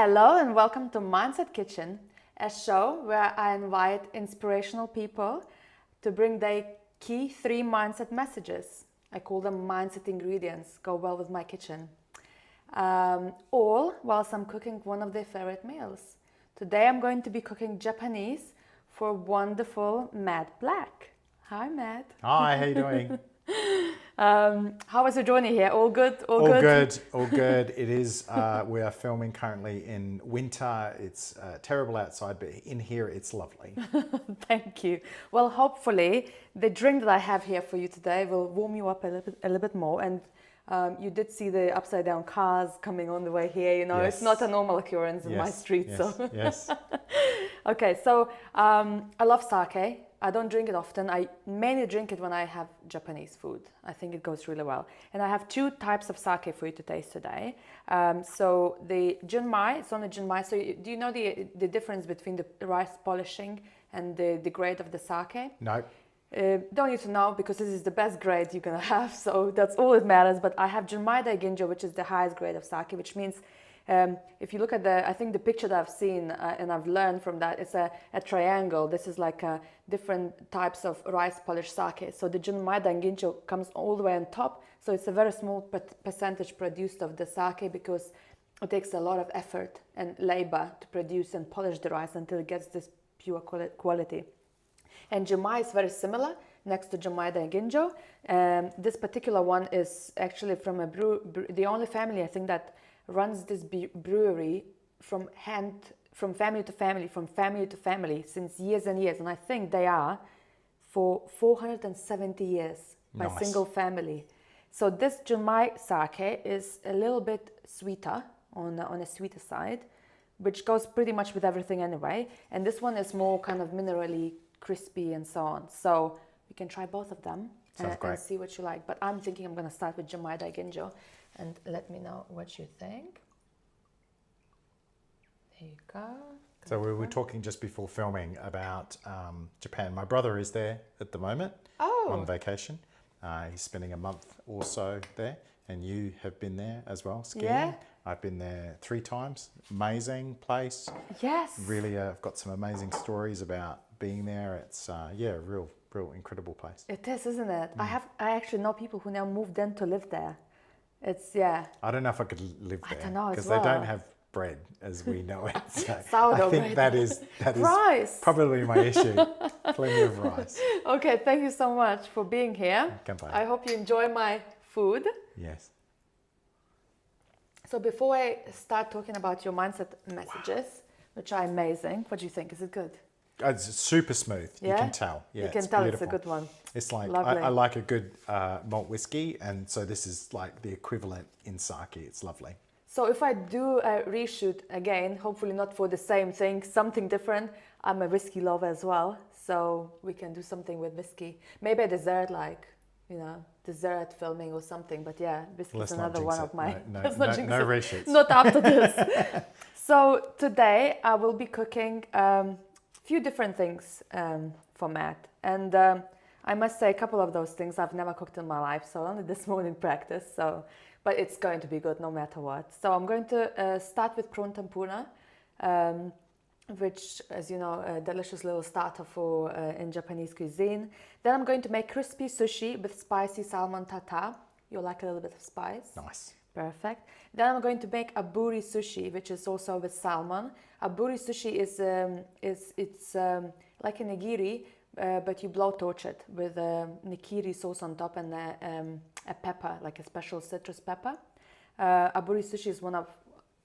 Hello and welcome to Mindset Kitchen, a show where I invite inspirational people to bring their key 3 mindset messages. I call them mindset ingredients, go well with my kitchen. All whilst I'm cooking one of their favorite meals. Today I'm going to be cooking Japanese for wonderful Matt Black. Hi Matt. Hi, how you doing? How was your journey here? All good? All good, all good. It is, we are filming currently in winter. It's terrible outside, but in here it's lovely. Thank you. Well, hopefully the drink that I have here for you today will warm you up a little bit more. And you did see the upside down cars coming on the way here. You know, Yes. It's not a normal occurrence in my street. Yes, So yes. Okay, so I love sake. I don't drink it often. I mainly drink it when I have Japanese food. I think it goes really well. And I have 2 types of sake for you to taste today. So the junmai, it's only junmai. So do you know the difference between the rice polishing and the grade of the sake? No. Don't need to know because this is the best grade you're gonna have. So that's all that matters. But I have junmai daiginjo, which is the highest grade of sake, which means if you look at I think the picture that I've seen and I've learned from that, it's a triangle. This is like different types of rice polished sake. So the junmai daiginjo comes all the way on top. So it's a very small percentage produced of the sake because it takes a lot of effort and labor to produce and polish the rice until it gets this pure quality. And junmai is very similar next to junmai daiginjo. This particular one is actually from the only family I think that runs this brewery from family to family since years and years, and I think they are for 470 years by Nice. single family. So this junmai sake is a little bit sweeter on a sweeter side, which goes pretty much with everything anyway, and this one is more kind of minerally crispy and so on. So you can try both of them and see what you like, but I'm thinking I'm going to start with junmai daiginjo. And let me know what you think. There you go. So we were talking just before filming about Japan. My brother is there at the moment on vacation. He's spending a month or so there, and you have been there as well, skiing. Yeah. I've been there 3 times. Amazing place. Yes. Really, I've got some amazing stories about being there. It's a real incredible place. It is, isn't it? I actually know people who now moved in to live there. It's I don't know if I could live there. I don't know because as well. they don't have bread as we know it. So Sourdough I think bread. that is Rice. probably my issue. Plenty of rice. Okay, thank you so much for being here. Kanpai. I hope you enjoy my food. Yes. So before I start talking about your mindset messages, which are amazing, what do you think? Is it good? It's super smooth. Yeah? You can tell. Yeah, You can it's tell beautiful. it's a good one. It's like Lovely. I like a good malt whiskey, and so this is like the equivalent in sake. It's lovely. So if I do a reshoot again, hopefully not for the same thing, something different, I'm a whiskey lover as well. So we can do something with whiskey. Maybe a dessert, like, dessert filming or something. But yeah, whiskey is another one of my... No reshoots. Not after this. So today I will be cooking few different things for Matt. And I must say a couple of those things I've never cooked in my life. So only this morning practice. But it's going to be good no matter what. So I'm going to start with prawn tempura, which, as you know, a delicious little starter for in Japanese cuisine. Then I'm going to make crispy sushi with spicy salmon tartare. You like a little bit of spice? Nice. Perfect. Then I'm going to make aburi sushi, which is also with salmon. Aburi sushi is like a nigiri, but you blowtorch it with nigiri sauce on top and a pepper, like a special citrus pepper. Aburi sushi is one of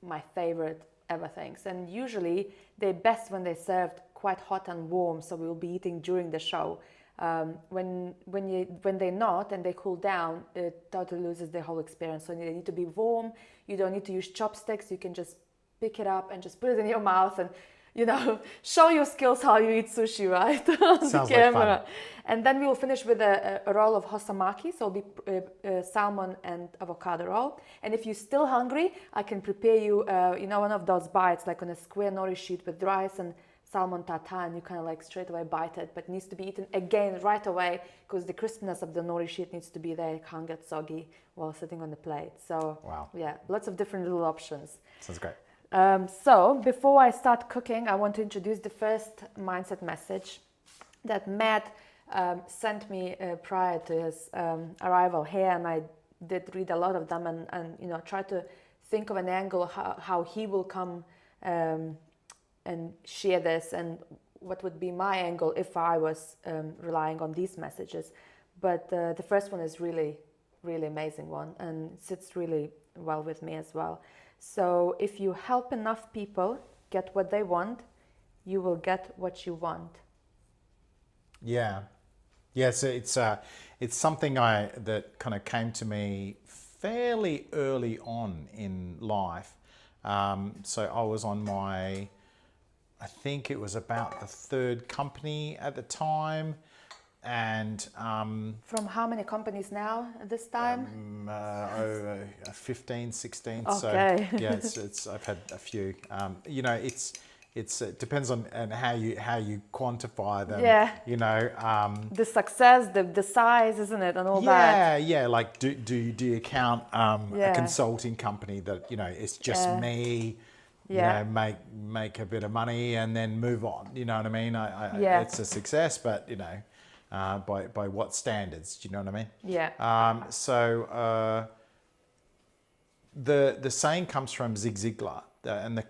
my favorite ever things, and usually they're best when they're served quite hot and warm. So we'll be eating during the show. When they're not and they cool down, it totally loses the whole experience. So they need to be warm. You don't need to use chopsticks. You can just pick it up and just put it in your mouth and show your skills how you eat sushi, right? On Sounds the camera. like fun. And then we will finish with a roll of hosamaki. So it'll be salmon and avocado roll. And if you're still hungry, I can prepare you one of those bites, like on a square nori sheet with rice and salmon tartare, and you kind of like straight away bite it, but it needs to be eaten again right away because the crispness of the nori sheet needs to be there. It can't get soggy while sitting on the plate. So wow. Yeah, lots of different little options. Sounds great. So before I start cooking, I want to introduce the first mindset message that Matt sent me prior to his arrival here, and I did read a lot of them and you know, try to think of an angle how he will come and share this, and what would be my angle if I was relying on these messages. But the first one is really amazing one, and sits really well with me as well. So if you help enough people get what they want, you will get what you want. Yeah. So it's something that kind of came to me fairly early on in life. So I was on I think it was about the third company at the time. And from how many companies now at this time? 15, 16. Okay. So yeah, it's I've had a few. You know, it depends on how you quantify them. Yeah. You know, the success, the size, isn't it, and all that. Yeah. Like, do you count a consulting company that, you know, it's just me? You know, make a bit of money and then move on. You know what I mean? It's a success, but you know. By what standards? Do you know what I mean? Yeah. So the saying comes from Zig Ziglar, and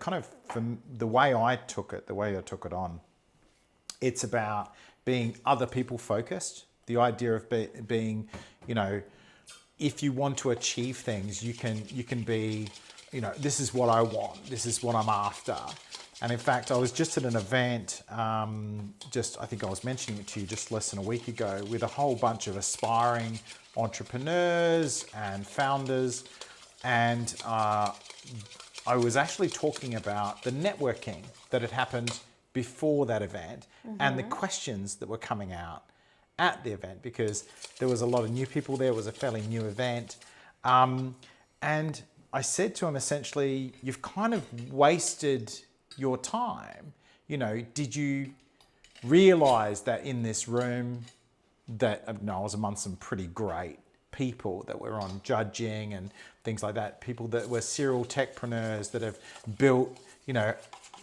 from the way I took it on, it's about being other people focused. The idea of being, you know, if you want to achieve things, you can be, you know, this is what I want, this is what I'm after. And in fact, I was just at an event, I think I was mentioning it to you just less than a week ago, with a whole bunch of aspiring entrepreneurs and founders. And I was actually talking about the networking that had happened before that event, and the questions that were coming out at the event, because there was a lot of new people there. It was a fairly new event. And I said to him, essentially, you've kind of wasted your time. You know, did you realize that in this room that, I was among some pretty great people that were on judging and things like that, people that were serial techpreneurs that have built, you know,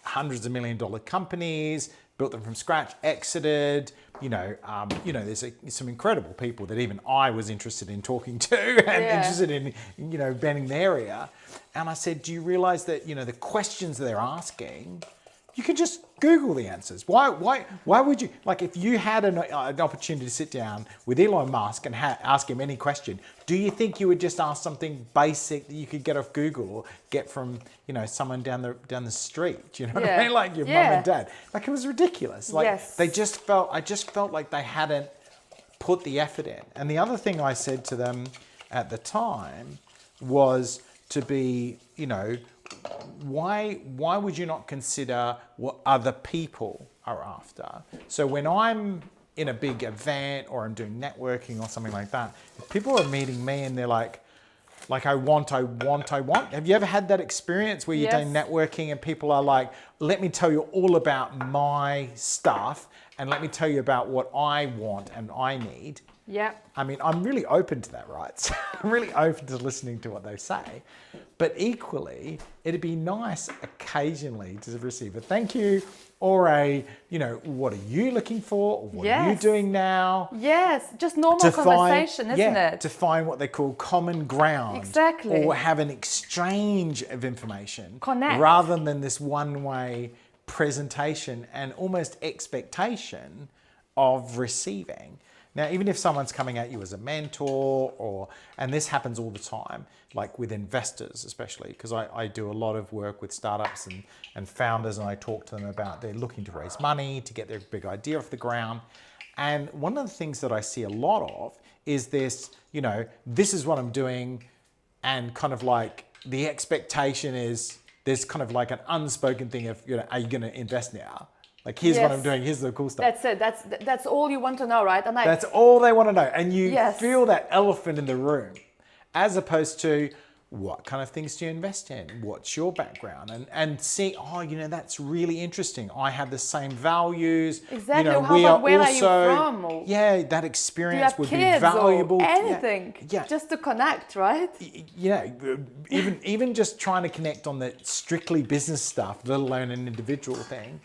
hundreds of $1 million companies, built them from scratch, exited, there's some incredible people that even I was interested in talking to and interested in, bending their ear. And I said, do you realize that, the questions they're asking, you could just Google the answers. Why would you, like, if you had an opportunity to sit down with Elon Musk and ask him any question, do you think you would just ask something basic that you could get off Google or get from, someone down the street? Do you know what I mean? Like your mum and dad. Like, it was ridiculous. Like I just felt like they hadn't put the effort in. And the other thing I said to them at the time was to be, why would you not consider what other people are after? So when I'm in a big event or I'm doing networking or something like that, if people are meeting me and they're like I want. Have you ever had that experience where you're doing networking and people are like, let me tell you all about my stuff and let me tell you about what I want and I need? Yeah. I mean, I'm really open to that, right? So I'm really open to listening to what they say. But equally, it'd be nice occasionally to receive a thank you or a, what are you looking for? Or what are you doing now? Yes, just normal conversation, isn't it? To find what they call common ground. Exactly. Or have an exchange of information. Connect. Rather than this one-way presentation and almost expectation of receiving. Now, even if someone's coming at you as a mentor and this happens all the time, like with investors especially, because I do a lot of work with startups and founders, and I talk to them about they're looking to raise money to get their big idea off the ground. And one of the things that I see a lot of is this, this is what I'm doing, and kind of like the expectation is there's kind of like an unspoken thing of, are you going to invest now? Like, here's what I'm doing, here's the cool stuff. That's it, that's all you want to know, right? And that's all they want to know. And you feel that elephant in the room, as opposed to, what kind of things do you invest in? What's your background? And see, that's really interesting. I have the same values. Exactly. Where are you from? Or that experience do you have would kids be valuable. Or anything. Yeah. Just to connect, right? Even just trying to connect on the strictly business stuff, let alone an individual thing.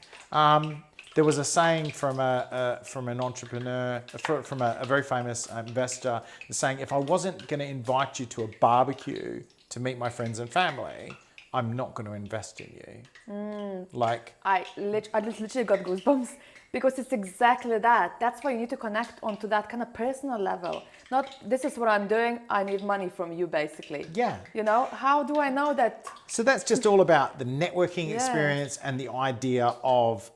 There was a saying from an entrepreneur, from a very famous investor, saying, if I wasn't going to invite you to a barbecue to meet my friends and family, I'm not going to invest in you. I just literally got goosebumps because it's exactly that. That's why you need to connect onto that kind of personal level. Not, this is what I'm doing, I need money from you, basically. Yeah. How do I know that? So that's just all about the networking experience and the idea of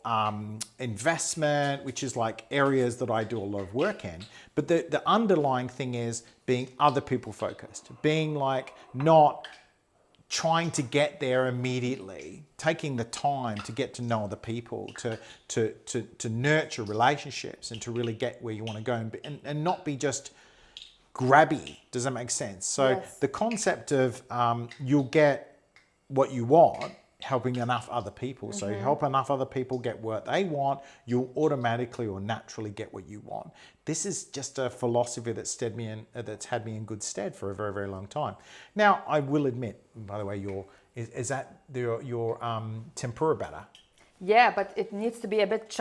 investment, which is like areas that I do a lot of work in. But the underlying thing is being other people focused, being like not trying to get there immediately, taking the time to get to know other people, to nurture relationships and to really get where you want to go and not be just grabby. Does that make sense? So the concept of you'll get what you want helping enough other people. So you help enough other people get what they want, you'll automatically or naturally get what you want. This is just a philosophy that's had me in good stead for a very, very long time. Now, I will admit, by the way, is that your tempura batter? Yeah, but it needs to be a bit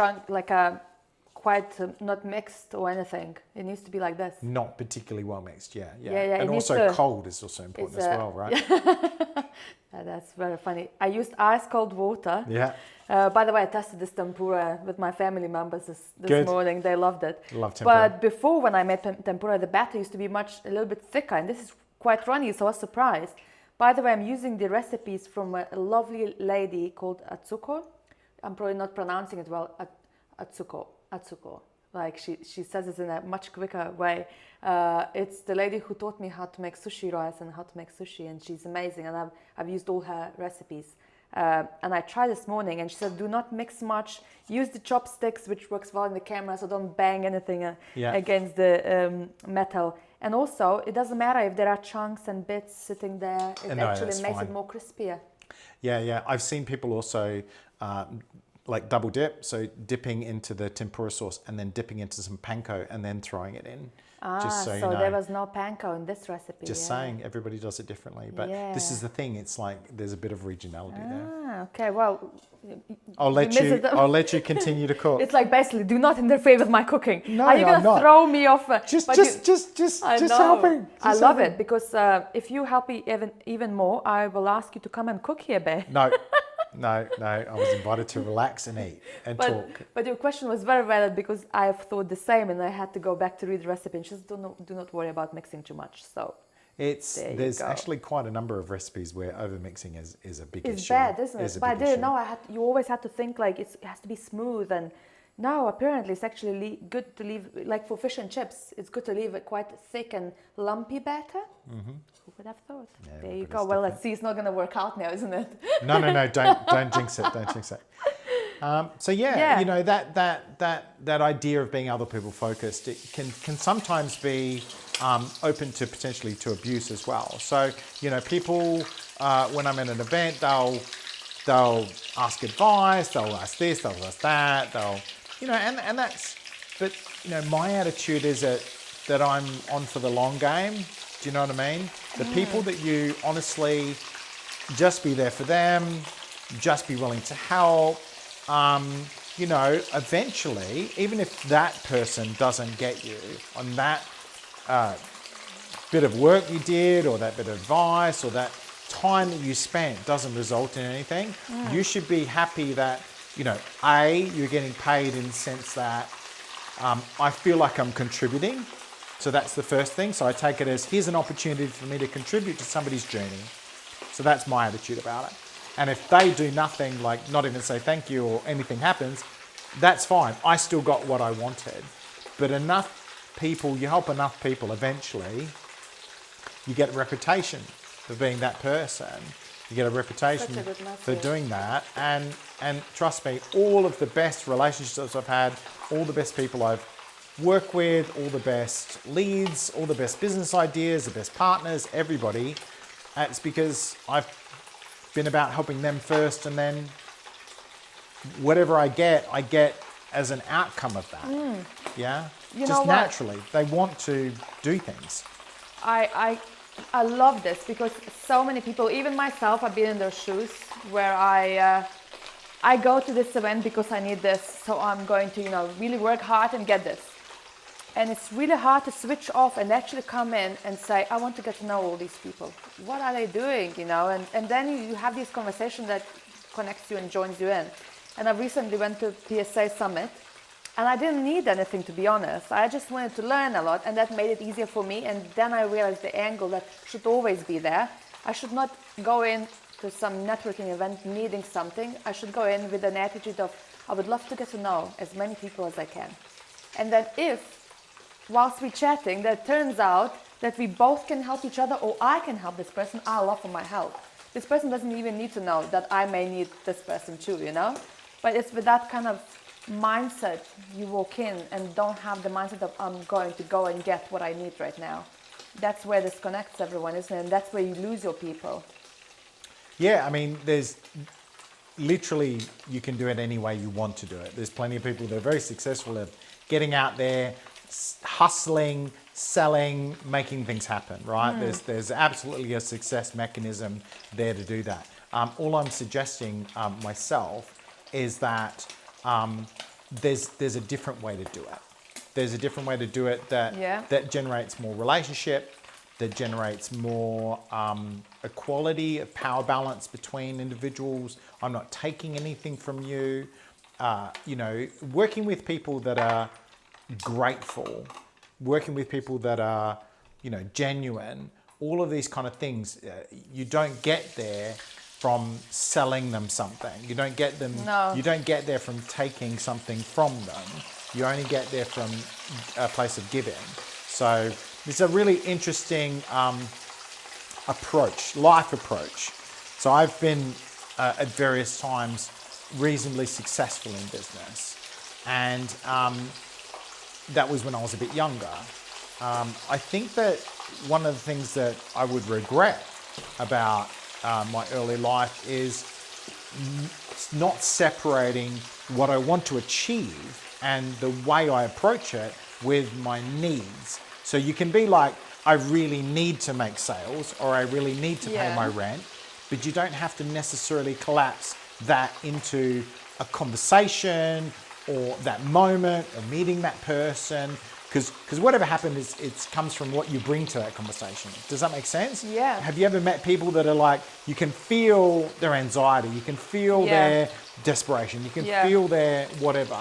not mixed or anything. It needs to be like this. Not particularly well mixed, yeah. And also cold is also important as well, right? That's very funny. I used ice cold water. Yeah. By the way, I tested this tempura with my family members this morning. They loved it. Love tempura. But before, when I made tempura, the batter used to be a little bit thicker, and this is quite runny, so I was surprised. By the way, I'm using the recipes from a lovely lady called Atsuko. I'm probably not pronouncing it well. Atsuko. Like she says it in a much quicker way. It's the lady who taught me how to make sushi rice and how to make sushi, and she's amazing. And I've used all her recipes. And I tried this morning, and she said, do not mix much. Use the chopsticks, which works well in the camera, so don't bang anything against the metal. And also, it doesn't matter if there are chunks and bits sitting there. It actually makes it more crispier. Yeah. I've seen people also like double dip, so dipping into the tempura sauce and then dipping into some panko and then throwing it in. Just so you know. There was no panko in this recipe. Just saying, everybody does it differently. But this is the thing, it's like there's a bit of regionality there. Okay, well, I'll let you continue to cook. It's like basically, do not interfere with my cooking. No, are you going to throw me off? Just helping. I love it because if you help me even more, I will ask you to come and cook here, babe. No, I was invited to relax and eat and talk. But your question was very valid because I've thought the same, and I had to go back to read the recipe and just do not worry about mixing too much. So there's actually quite a number of recipes where over mixing is a big issue. It's bad, isn't it? But I didn't know you always had to think like it has to be smooth, and no, apparently it's actually good to leave, like for fish and chips, it's good to leave it quite thick and lumpy batter. Mm-hmm. Who would have thought? Yeah, there you go. Well, let's see. It's not going to work out now, isn't it? No. Don't jinx it. Don't jinx it. That idea of being other people focused, it can sometimes be open to potentially to abuse as well. So people when I'm at an event, they'll ask advice, they'll ask this, they'll ask that, and that's. But my attitude is that I'm on for the long game. Do you know what I mean? The people that you honestly just be there for them, just be willing to help. Eventually, even if that person doesn't get you on that bit of work you did, or that bit of advice, or that time that you spent doesn't result in anything, you should be happy that, you're getting paid in the sense that I feel like I'm contributing. So that's the first thing. So I take it as, here's an opportunity for me to contribute to somebody's journey. So that's my attitude about it. And if they do nothing, like not even say thank you or anything happens, that's fine. I still got what I wanted. But you help enough people, eventually, you get a reputation for being that person. You get a reputation for doing that. And trust me, all of the best relationships I've had, all the best people I've worked with, all the best leads, all the best business ideas, the best partners, everybody, It's because I've been about helping them first, and then whatever I get as an outcome of that. Yeah? You know Just what? naturally. They want to do things. I love this because so many people, even myself, I've been in their shoes where I go to this event because I need this, so I'm going to, really work hard and get this. And it's really hard to switch off and actually come in and say, I want to get to know all these people. What are they doing, And then you have this conversation that connects you and joins you in. And I recently went to PSA Summit, and I didn't need anything, to be honest. I just wanted to learn a lot, and that made it easier for me. And then I realized the angle that should always be there. I should not go in to some networking event needing something. I should go in with an attitude of, I would love to get to know as many people as I can. And then whilst we're chatting, that turns out that we both can help each other, or I can help this person, I'll offer my help. This person doesn't even need to know that I may need this person too, But it's with that kind of mindset you walk in and don't have the mindset of I'm going to go and get what I need right now. That's where this connects everyone, isn't it? And that's where you lose your people. Yeah, I mean, there's literally, you can do it any way you want to do it. There's plenty of people that are very successful at getting out there, hustling, selling, making things happen, right? There's absolutely a success mechanism there to do that. All I'm suggesting myself is that there's a different way to do it. There's a different way to do it that generates more relationship, that generates more equality, a power balance between individuals. I'm not taking anything from you. Working with people that are grateful, working with people that are, genuine, all of these kind of things, you don't get there from selling them something. You don't get them. No. You don't get there from taking something from them. You only get there from a place of giving. So it's a really interesting approach, life approach. So I've been at various times reasonably successful in business, and that was when I was a bit younger. I think that one of the things that I would regret about my early life is not separating what I want to achieve and the way I approach it with my needs. So you can be like, I really need to make sales, or I really need to pay my rent, but you don't have to necessarily collapse that into a conversation or that moment of meeting that person, because whatever happens, it comes from what you bring to that conversation. Does that make sense? Yeah. Have you ever met people that are like, you can feel their anxiety, you can feel their desperation, you can feel their whatever.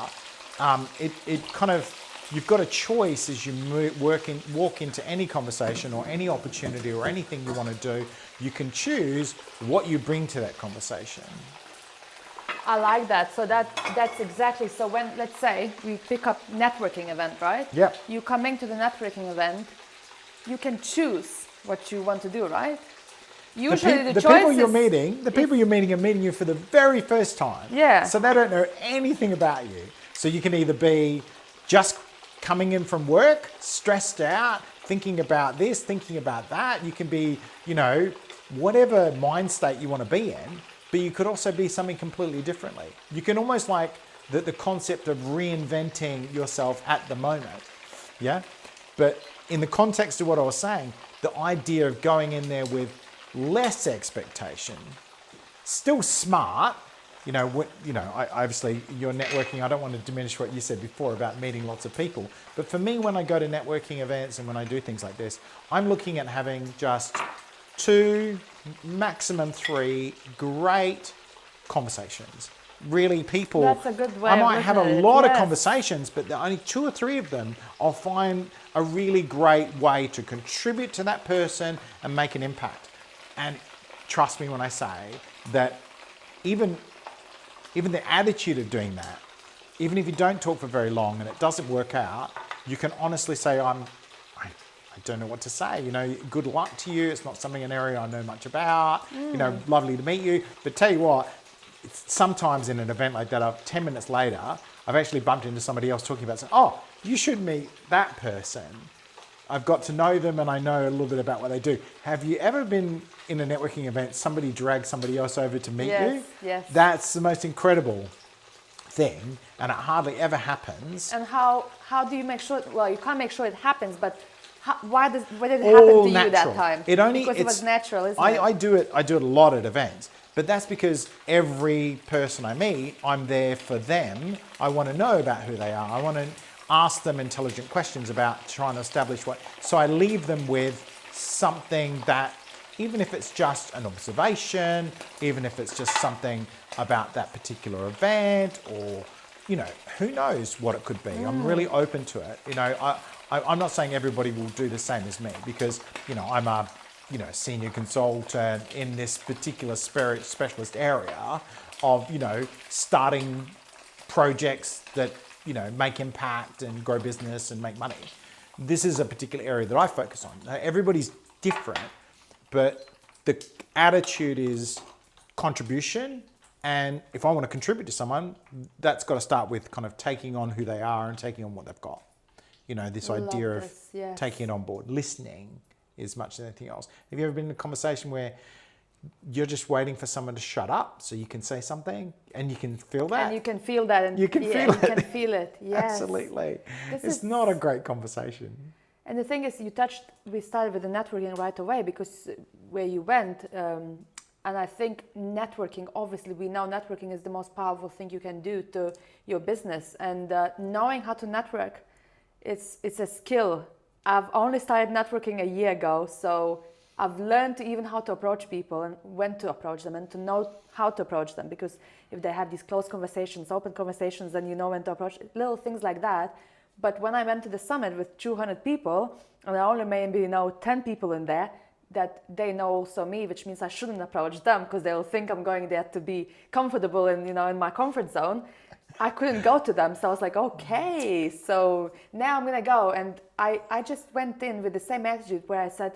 It kind of, you've got a choice as you walk into any conversation or any opportunity or anything you want to do. You can choose what you bring to that conversation. I like that. So that's exactly. So when, let's say, we pick up networking event, right? Yeah. You coming to the networking event, you can choose what you want to do, right? Usually the choice people you're meeting, people you're meeting are meeting you for the very first time. Yeah. So they don't know anything about you. So you can either be just coming in from work, stressed out, thinking about this, thinking about that. You can be, whatever mind state you want to be in, but you could also be something completely differently. You can almost like the concept of reinventing yourself at the moment. Yeah. But in the context of what I was saying, the idea of going in there with less expectation, still smart, obviously you're networking. I don't want to diminish what you said before about meeting lots of people. But for me, when I go to networking events and when I do things like this, I'm looking at having just 2, maximum 3 great conversations. Really, people. That's a good way. I might have a lot of Yes. conversations, but only 2 or 3 of them I'll find a really great way to contribute to that person and make an impact. And trust me when I say that even the attitude of doing that, even if you don't talk for very long and it doesn't work out, you can honestly say, I don't know what to say. Good luck to you. It's not an area I know much about. Lovely to meet you. But tell you what, sometimes in an event like that, 10 minutes later, I've actually bumped into somebody else talking about, you should meet that person. I've got to know them and I know a little bit about what they do. Have you ever been in a networking event, somebody dragged somebody else over to meet you? Yes. That's the most incredible thing, and it hardly ever happens. And how do you make sure? Well, you can't make sure it happens, but why did it happen to you that time? Because it was natural, isn't it? I do it a lot at events, but that's because every person I meet, I'm there for them. I want to know about who they are. I want to ask them intelligent questions about trying to establish what. So I leave them with something that, even if it's just an observation, even if it's just something about that particular event, or, you know, who knows what it could be. I'm really open to it. You know, I'm not saying everybody will do the same as me, because, you know, I'm a, you know, senior consultant in this particular specialist area of, you know, starting projects that, you know, make impact and grow business and make money. This is a particular area that I focus on. Now, everybody's different, but the attitude is contribution. And if I want to contribute to someone, that's got to start with kind of taking on who they are and taking on what they've got. You know, this idea of taking it on board, listening as much as anything else. Have you ever been in a conversation where you're just waiting for someone to shut up so you can say something, and you can feel that? And you can feel that. And you can feel it. You can feel it, yes. Absolutely. It's not a great conversation. And the thing is, we started with the networking right away, because where you went, and I think networking, obviously we know networking is the most powerful thing you can do to your business. And knowing how to network, it's a skill. I've only started networking a year ago, so I've learned to even how to approach people and when to approach them and to know how to approach them, because if they have these close conversations, open conversations, then you know when to approach, little things like that. But when I went to the summit with 200 people, and I only maybe know 10 people in there, that they know also me, which means I shouldn't approach them because they'll think I'm going there to be comfortable and, you know, in my comfort zone. I couldn't go to them. So I was like, okay, so now I'm going to go. And I just went in with the same attitude where I said,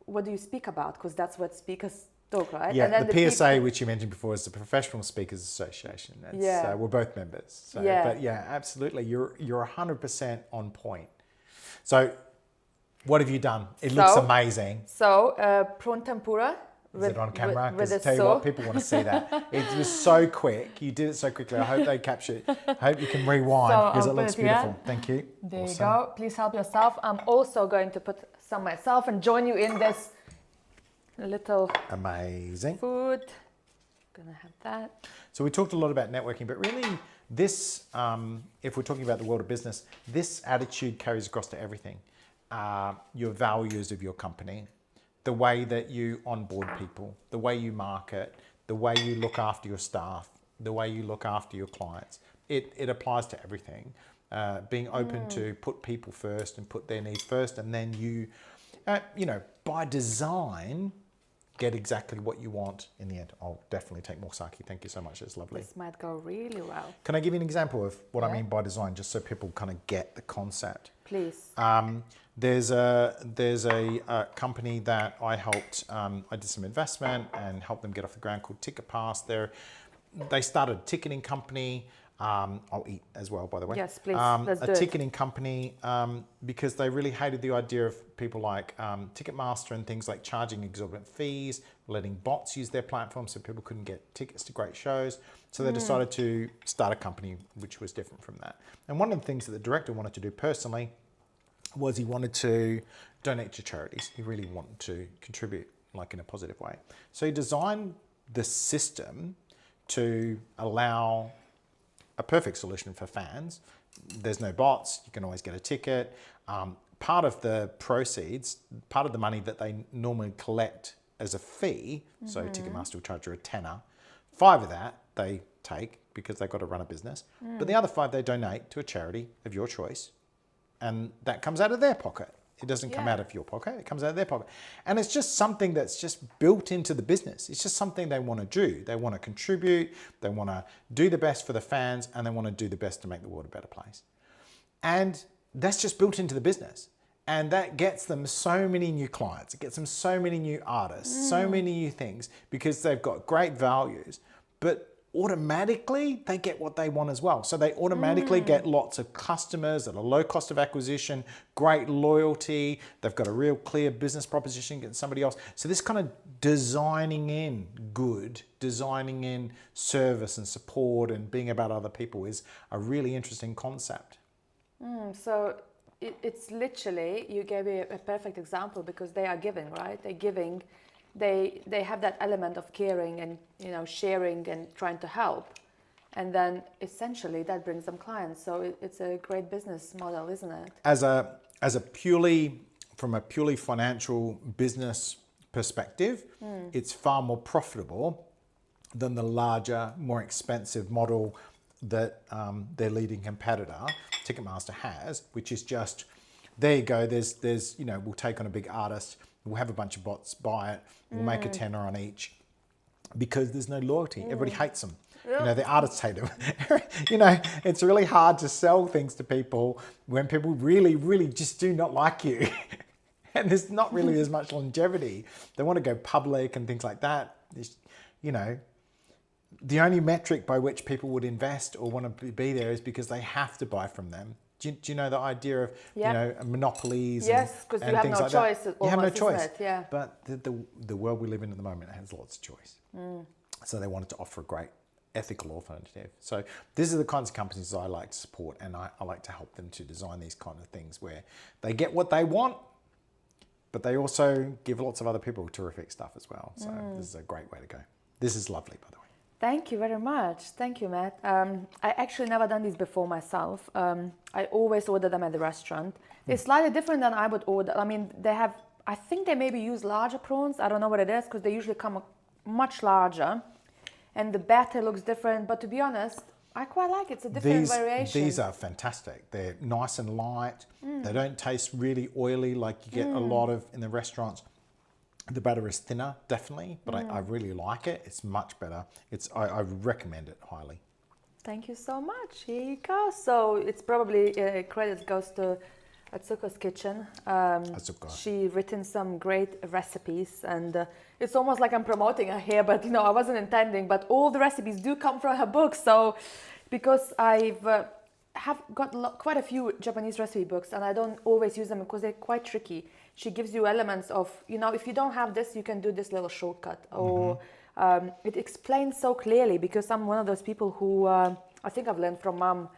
what do you speak about? Because that's what speakers talk, right? Yeah, and then the PSA, which you mentioned before, is the Professional Speakers Association. We're both members. So, but yeah, absolutely. You're 100% on point. So what have you done? It looks amazing. So prawn tempura. Is it on camera? Because tell you what, people want to see that. It was so quick. You did it so quickly. I hope they capture it. I hope you can rewind, because it looks beautiful. Thank you. There you go. Please help yourself. I'm also going to put some myself and join you in this little amazing food. Gonna have that. So we talked a lot about networking, but really this, if we're talking about the world of business, this attitude carries across to everything. Your values of your company, the way that you onboard people, the way you market, the way you look after your staff, the way you look after your clients. It applies to everything. Being open to put people first and put their needs first, and then you know, by design, get exactly what you want in the end. I'll definitely take more sake. Thank you so much. It's lovely. This might go really well. Can I give you an example of what I mean by design, just so people kind of get the concept? Please. There's a company that I helped. I did some investment and helped them get off the ground, called Ticket Pass. They started a ticketing company. I'll eat as well, by the way. Yes, please. Let's do it. A ticketing company, because they really hated the idea of people like Ticketmaster and things like charging exorbitant fees, letting bots use their platform so people couldn't get tickets to great shows. So they decided to start a company which was different from that. And one of the things that the director wanted to do personally was he wanted to donate to charities. He really wanted to contribute, like, in a positive way. So he designed the system to allow a perfect solution for fans. There's no bots, you can always get a ticket. Part of the proceeds, part of the money that they normally collect as a fee, so Ticketmaster will charge you a tenner, 5 of that they take because they've got to run a business, but the other 5 they donate to a charity of your choice, and that comes out of their pocket. It doesn't come out of your pocket, it comes out of their pocket. And it's just something that's just built into the business. It's just something they want to do. They want to contribute, they want to do the best for the fans, and they want to do the best to make the world a better place. And that's just built into the business. And that gets them so many new clients. It gets them so many new artists, so many new things, because they've got great values. But automatically they get what they want as well. So they automatically get lots of customers at a low cost of acquisition, great loyalty. They've got a real clear business proposition against somebody else. So this kind of designing in good, designing in service and support and being about other people is a really interesting concept. So it's literally, you gave me a perfect example, because they are giving, right? They're giving, they have that element of caring and, you know, sharing and trying to help. And then essentially that brings them clients. So it's a great business model, isn't it? As a purely, from a purely financial business perspective, it's far more profitable than the larger, more expensive model that their leading competitor, Ticketmaster, has, which is just, there you go, there's you know, we'll take on a big artist, we'll have a bunch of bots buy it, we'll make a tenner on each, because there's no loyalty. Everybody hates them. You know, the artists hate them. You know, it's really hard to sell things to people when people really, really just do not like you. And there's not really as much longevity. They want to go public and things like that. It's, you know, the only metric by which people would invest or want to be there is because they have to buy from them. Do you know the idea of, you know, monopolies? Yes, because you have things no like choice. That? You have no choice. Isn't it? Yeah. But the world we live in at the moment has lots of choice. So they wanted to offer a great ethical alternative. So these are the kinds of companies I like to support, and I like to help them to design these kind of things where they get what they want, but they also give lots of other people terrific stuff as well. So this is a great way to go. This is lovely, by the way. Thank you very much. Thank you, Matt. I actually never done these before myself. I always order them at the restaurant. They're slightly different than I would order. I mean, they have, I think they maybe use larger prawns. I don't know what it is, because they usually come much larger. And the batter looks different. But to be honest, I quite like it. It's a different variation. These are fantastic. They're nice and light. They don't taste really oily like you get a lot of in the restaurants. The batter is thinner, definitely, but I really like it. It's much better. I recommend it highly. Thank you so much. Here you go. So it's probably credit goes to Atsuko's kitchen. Atsuko. She written some great recipes, and it's almost like I'm promoting her here, but you know, I wasn't intending. But all the recipes do come from her book. So because I've have got quite a few Japanese recipe books, and I don't always use them because they're quite tricky. She gives you elements of, you know, if you don't have this, you can do this little shortcut, or it explains so clearly, because I'm one of those people who I think I've learned from Mom.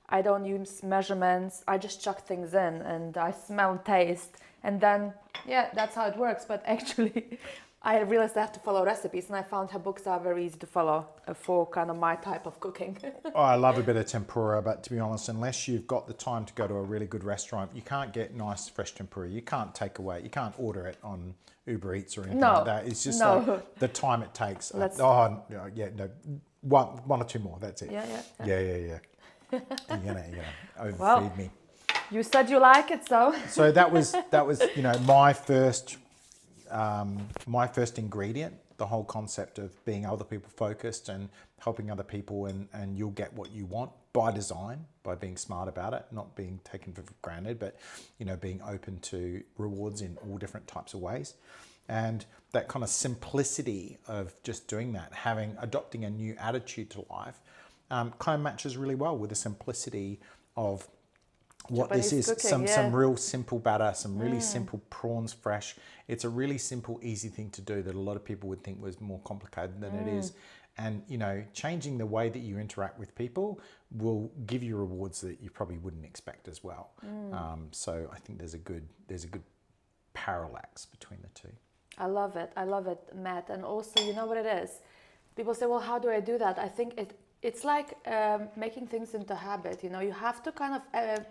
I don't use measurements. I just chuck things in, and I smell and taste, and then yeah, that's how it works. But actually, I realized I have to follow recipes, and I found her books are very easy to follow for kind of my type of cooking. Oh, I love a bit of tempura, but to be honest, unless you've got the time to go to a really good restaurant, you can't get nice fresh tempura. You can't take away, you can't order it on Uber Eats or anything like that. It's just like the time it takes. One or two more, that's it. Yeah. You're gonna overfeed me. You said you like it, so. So that was you know, my first ingredient, the whole concept of being other people focused and helping other people, and you'll get what you want by design, by being smart about it, not being taken for granted, but you know, being open to rewards in all different types of ways. And that kind of simplicity of just doing that, adopting a new attitude to life, kind of matches really well with the simplicity of what Japanese this is. Cooking, some real simple batter, some really simple prawns fresh. It's a really simple, easy thing to do that a lot of people would think was more complicated than it is. And you know, changing the way that you interact with people will give you rewards that you probably wouldn't expect as well. So I think there's a good parallax between the two. I love it, Matt. And also, you know what it is? People say, well, how do I do that? I think it's like making things into habit. You know, you have to kind of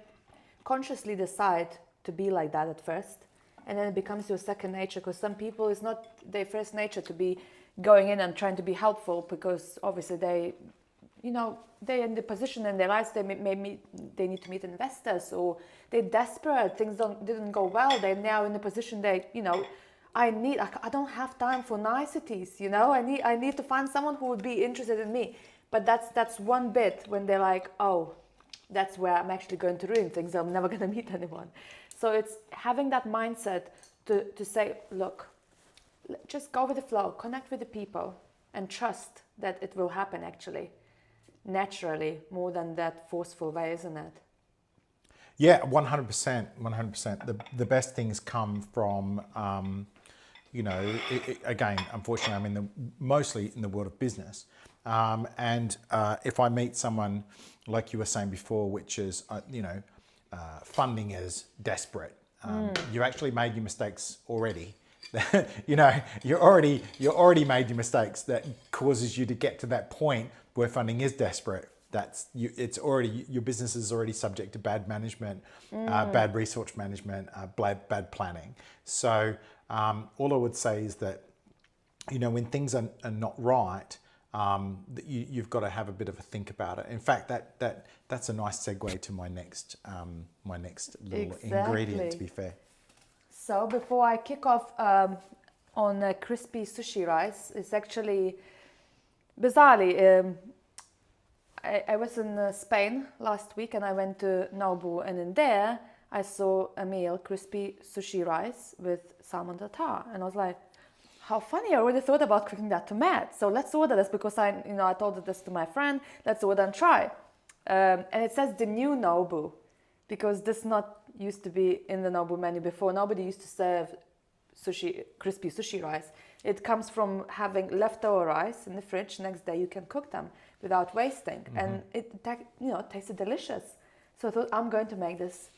consciously decide to be like that at first, and then it becomes your second nature. Because some people, it's not their first nature to be going in and trying to be helpful, because obviously they're in the position in their lives, they need to meet investors, or they're desperate, things didn't go well, they're now in the position I don't have time for niceties, you know, I need to find someone who would be interested in me. But that's one bit when they're like, oh, that's where I'm actually going to ruin things, I'm never going to meet anyone. So it's having that mindset to say, look, just go with the flow, connect with the people, and trust that it will happen actually naturally more than that forceful way, isn't it? Yeah, 100%, 100%. The best things come from, again, unfortunately, I'm mostly in the world of business. And if I meet someone, like you were saying before, which is, funding is desperate. You actually made your mistakes already. you already made your mistakes that causes you to get to that point where funding is desperate. It's already, your business is already subject to bad management, bad resource management, bad planning. So all I would say is that, when things are not right, you've got to have a bit of a think about it. In fact, that's a nice segue to my next little ingredient, to be fair. So before I kick off on crispy sushi rice, it's actually, bizarrely, I was in Spain last week and I went to Nobu, and in there I saw a meal, crispy sushi rice with salmon tartare, and I was like, how funny, I already thought about cooking that to Matt, so let's order this, because I told this to my friend, let's order and try. And it says the new Nobu, because this not used to be in the Nobu menu before. Nobody used to serve crispy sushi rice. It comes from having leftover rice in the fridge. Next day you can cook them without wasting, and it tasted delicious. So I thought, I'm going to make this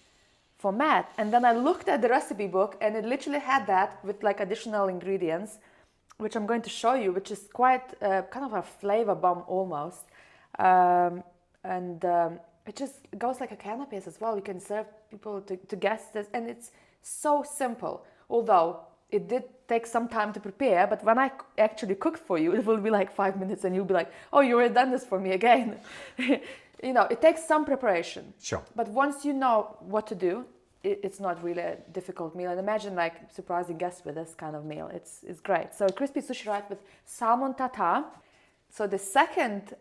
for Matt. And then I looked at the recipe book, and it literally had that with like additional ingredients, which I'm going to show you, which is quite kind of a flavor bomb almost. It just goes like a canapés as well. You can serve people to guests, and it's so simple. Although it did take some time to prepare, but when I actually cook for you, it will be like 5 minutes, and you'll be like, "Oh, you already done this for me again." It takes some preparation. Sure. But once you know what to do, it's not really a difficult meal. And imagine like surprising guests with this kind of meal. It's great. So crispy sushi rice with salmon tartare. So the second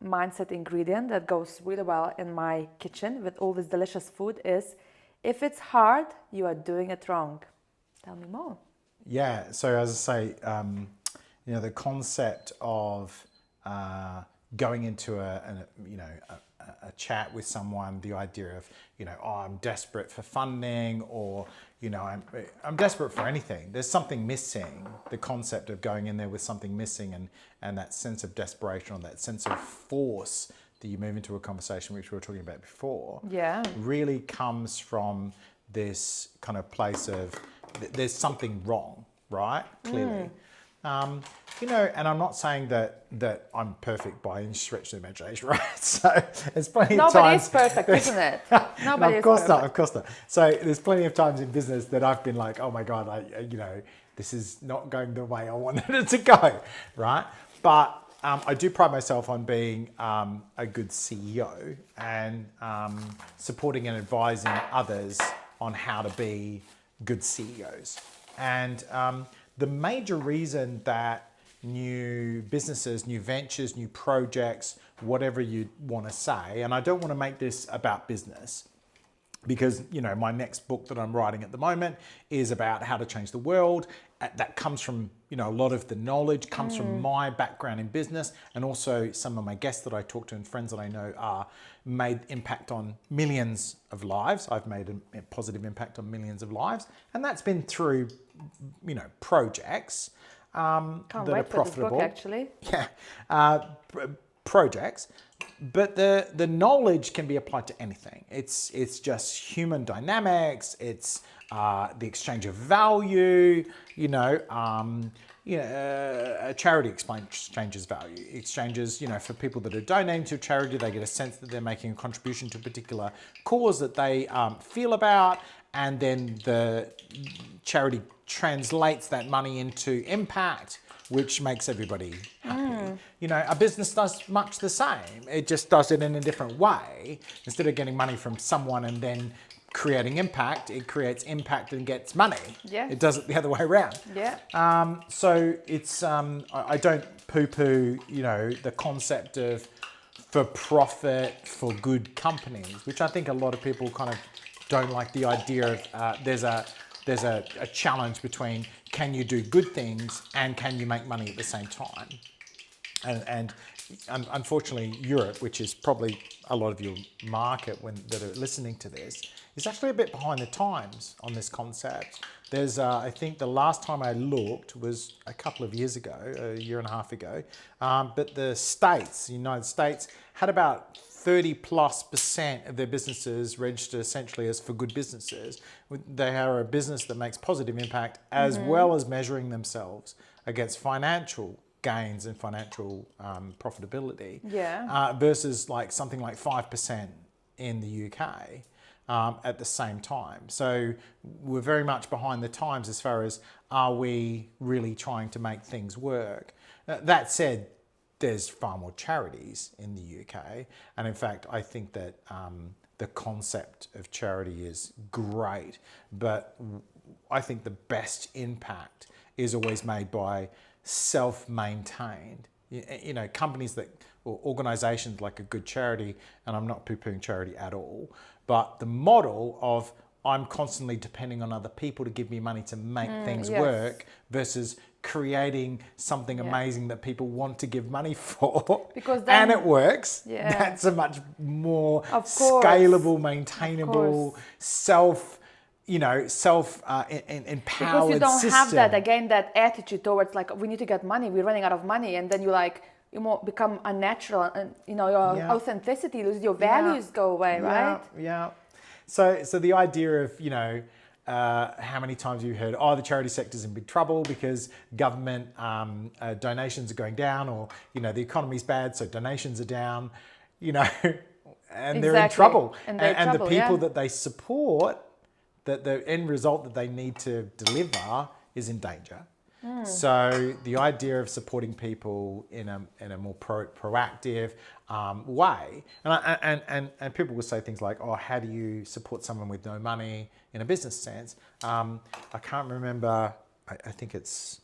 mindset ingredient that goes really well in my kitchen with all this delicious food is, if it's hard, you are doing it wrong. Tell me more. Yeah, so as I say, the concept of going into a chat with someone, the idea of, I'm desperate for funding, or, I'm desperate for anything. There's something missing. The concept of going in there with something missing, and that sense of desperation, or that sense of force that you move into a conversation, which we were talking about before, really comes from this kind of place of there's something wrong, right? Clearly. And I'm not saying that I'm perfect by any stretch of the imagination, right? So there's plenty of times. Nobody's perfect, isn't it? Nobody of course not, of course not. So there's plenty of times in business that I've been like, oh my God, this is not going the way I wanted it to go, right? But I do pride myself on being a good CEO and supporting and advising others on how to be good CEOs. And the major reason that new businesses, new ventures, new projects, whatever you want to say, and I don't want to make this about business, because my next book that I'm writing at the moment is about how to change the world. That comes from a lot of the knowledge comes from my background in business, and also some of my guests that I talk to and friends that I know are made impact on millions of lives. I've made a positive impact on millions of lives, and that's been through projects Can't that wait are profitable. For this book, actually. Yeah, projects. But the knowledge can be applied to anything. It's just human dynamics. It's the exchange of value. A charity exchanges value. Exchanges, for people that are donating to a charity, they get a sense that they're making a contribution to a particular cause that they feel about, and then the charity translates that money into impact, which makes everybody happy. A business does much the same. It just does it in a different way. Instead of getting money from someone and then creating impact, it creates impact and gets money. Yeah. It does it the other way around. Yeah. So it's, I don't poo-poo, the concept of for profit, for good companies, which I think a lot of people kind of don't like the idea of, there's a challenge between can you do good things and can you make money at the same time? And unfortunately, Europe, which is probably a lot of your market that are listening to this, is actually a bit behind the times on this concept. There's, I think the last time I looked was a couple of years ago, a year and a half ago, but the United States, had about 30+% of their businesses registered essentially as for good businesses. They are a business that makes positive impact as well as measuring themselves against financial gains and financial profitability, versus like something like 5% in the UK at the same time. So we're very much behind the times as far as, are we really trying to make things work? That said, there's far more charities in the UK, and in fact I think that the concept of charity is great, but I think the best impact is always made by self-maintained, companies that, or organizations like a good charity, and I'm not poo-pooing charity at all, but the model of I'm constantly depending on other people to give me money to make things work versus creating something amazing that people want to give money for, because then, and it works. That's a much more scalable, maintainable, empowered because you don't system. have that attitude towards like, we need to get money, we're running out of money, and then you more become unnatural, and your authenticity loses, your values go away, right? So the idea of how many times have you heard, the charity sector's in big trouble because government donations are going down, or the economy's bad, so donations are down, and they're in trouble, and the people that they support, that the end result that they need to deliver is in danger. So the idea of supporting people in a more proactive way, and people will say things like, how do you support someone with no money in a business sense? I can't remember. I think it's,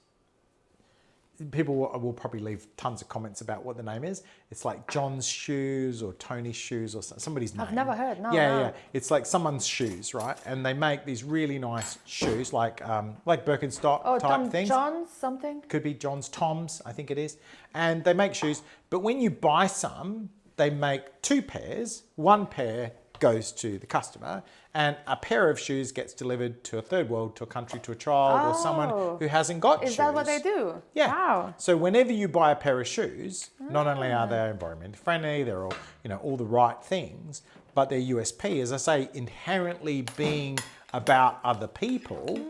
people will probably leave tons of comments about what the name is. It's like John's Shoes or Tony's Shoes or somebody's name. I've never heard. Yeah. It's like someone's shoes, right? And they make these really nice shoes, like Birkenstock type things. John's something? Could be John's, Tom's, I think it is. And they make shoes, but when you buy some, they make 2 pairs. 1 pair goes to the customer, and a pair of shoes gets delivered to a third world, to a country, to a child, or someone who hasn't got shoes. Is that what they do? Yeah. Wow. So whenever you buy a pair of shoes, not only are they environmentally friendly, they're all the right things, but their USP, as I say, inherently being about other people,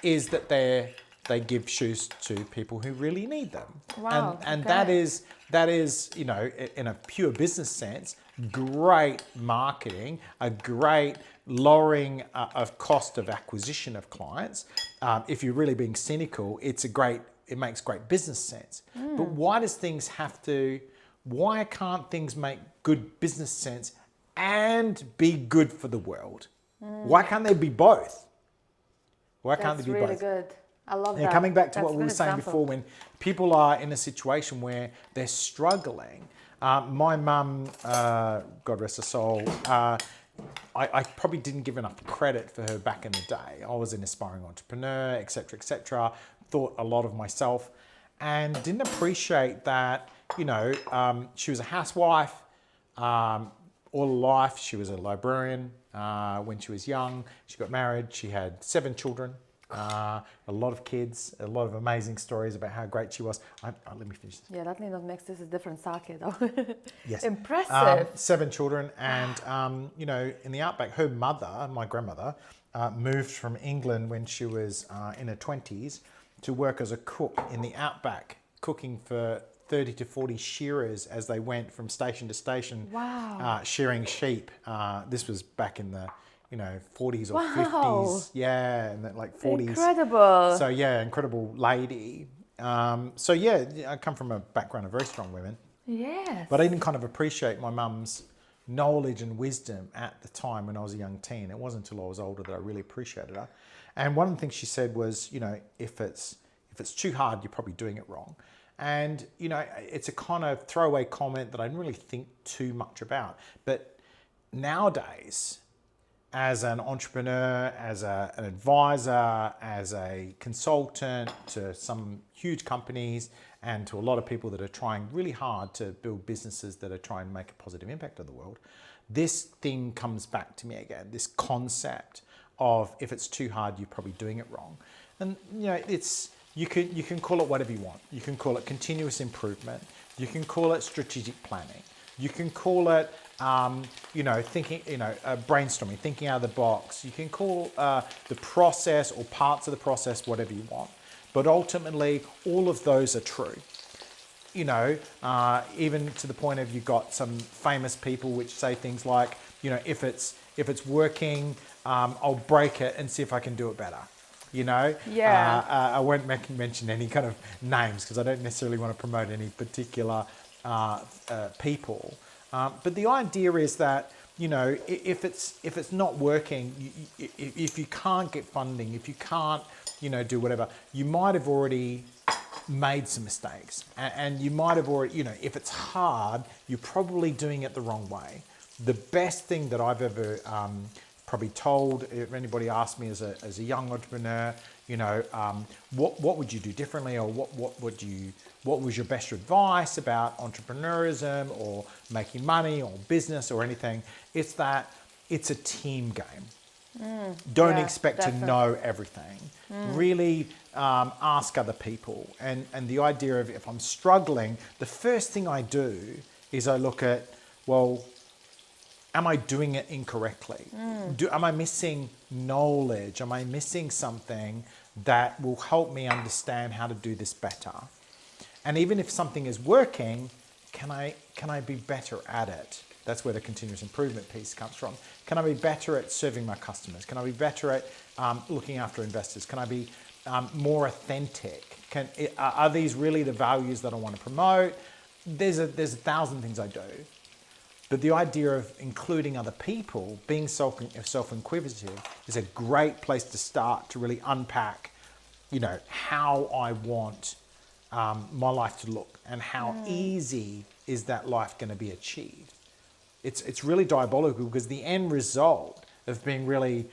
is that they give shoes to people who really need them. Wow. And that is, in a pure business sense, great marketing, a great lowering of cost of acquisition of clients. If you're really being cynical, it makes great business sense. But why can't things make good business sense and be good for the world? Why can't they be both? Why can't they be both? That's really good. I love that. Coming back to what we were saying before, when people are in a situation where they're struggling, my mum, God rest her soul, I probably didn't give enough credit for her back in the day. I was an aspiring entrepreneur, etc., thought a lot of myself, and didn't appreciate that, she was a housewife all her life. She was a librarian when she was young. She got married. She had 7 children. A lot of kids, a lot of amazing stories about how great she was. Let me finish this. Yeah, that need not mix. This is different sake though. Yes. Impressive. 7 children, and in the outback, her mother, my grandmother, moved from England when she was in her 20s to work as a cook in the outback, cooking for 30 to 40 shearers as they went from station to station. Wow. Shearing sheep. This was back in the 40s or Wow. 50s, and then like 40s. Incredible. So incredible lady. I come from a background of very strong women. Yes. But I didn't kind of appreciate my mum's knowledge and wisdom at the time when I was a young teen. It wasn't until I was older that I really appreciated her. And one of the things she said was, if it's too hard, you're probably doing it wrong. And it's a kind of throwaway comment that I didn't really think too much about. But nowadays, as an entrepreneur, as an advisor, as a consultant to some huge companies and to a lot of people that are trying really hard to build businesses that are trying to make a positive impact on the world, this thing comes back to me again, this concept of if it's too hard, you're probably doing it wrong. And you can call it whatever you want. You can call it continuous improvement. You can call it strategic planning. You can call it thinking, brainstorming, thinking out of the box. You can call the process or parts of the process whatever you want. But ultimately, all of those are true. Even to the point of you've got some famous people which say things like, if it's working, I'll break it and see if I can do it better. Yeah. I won't mention any kind of names because I don't necessarily want to promote any particular people. But the idea is that, if it's not working, if you can't get funding, if you can't, do whatever, you might have already made some mistakes and you might have already, if it's hard, you're probably doing it the wrong way. The best thing that I've ever probably told, if anybody asked me as a young entrepreneur, what would you do differently, or what was your best advice about entrepreneurism or making money or business or anything? It's that it's a team game. Don't expect to know everything. Really ask other people. And the idea of if I'm struggling, the first thing I do is I look at, well, am I doing it incorrectly? Am I missing knowledge? Am I missing something that will help me understand how to do this better? And even if something is working, can I be better at it? That's where the continuous improvement piece comes from. Can I be better at serving my customers? Can I be better at looking after investors? Can I be more authentic? Are these really the values that I want to promote? There's a thousand things I do. But the idea of including other people, being self-inquisitive, is a great place to start to really unpack, how I want my life to look and how easy is that life going to be achieved. It's really diabolical because the end result of being really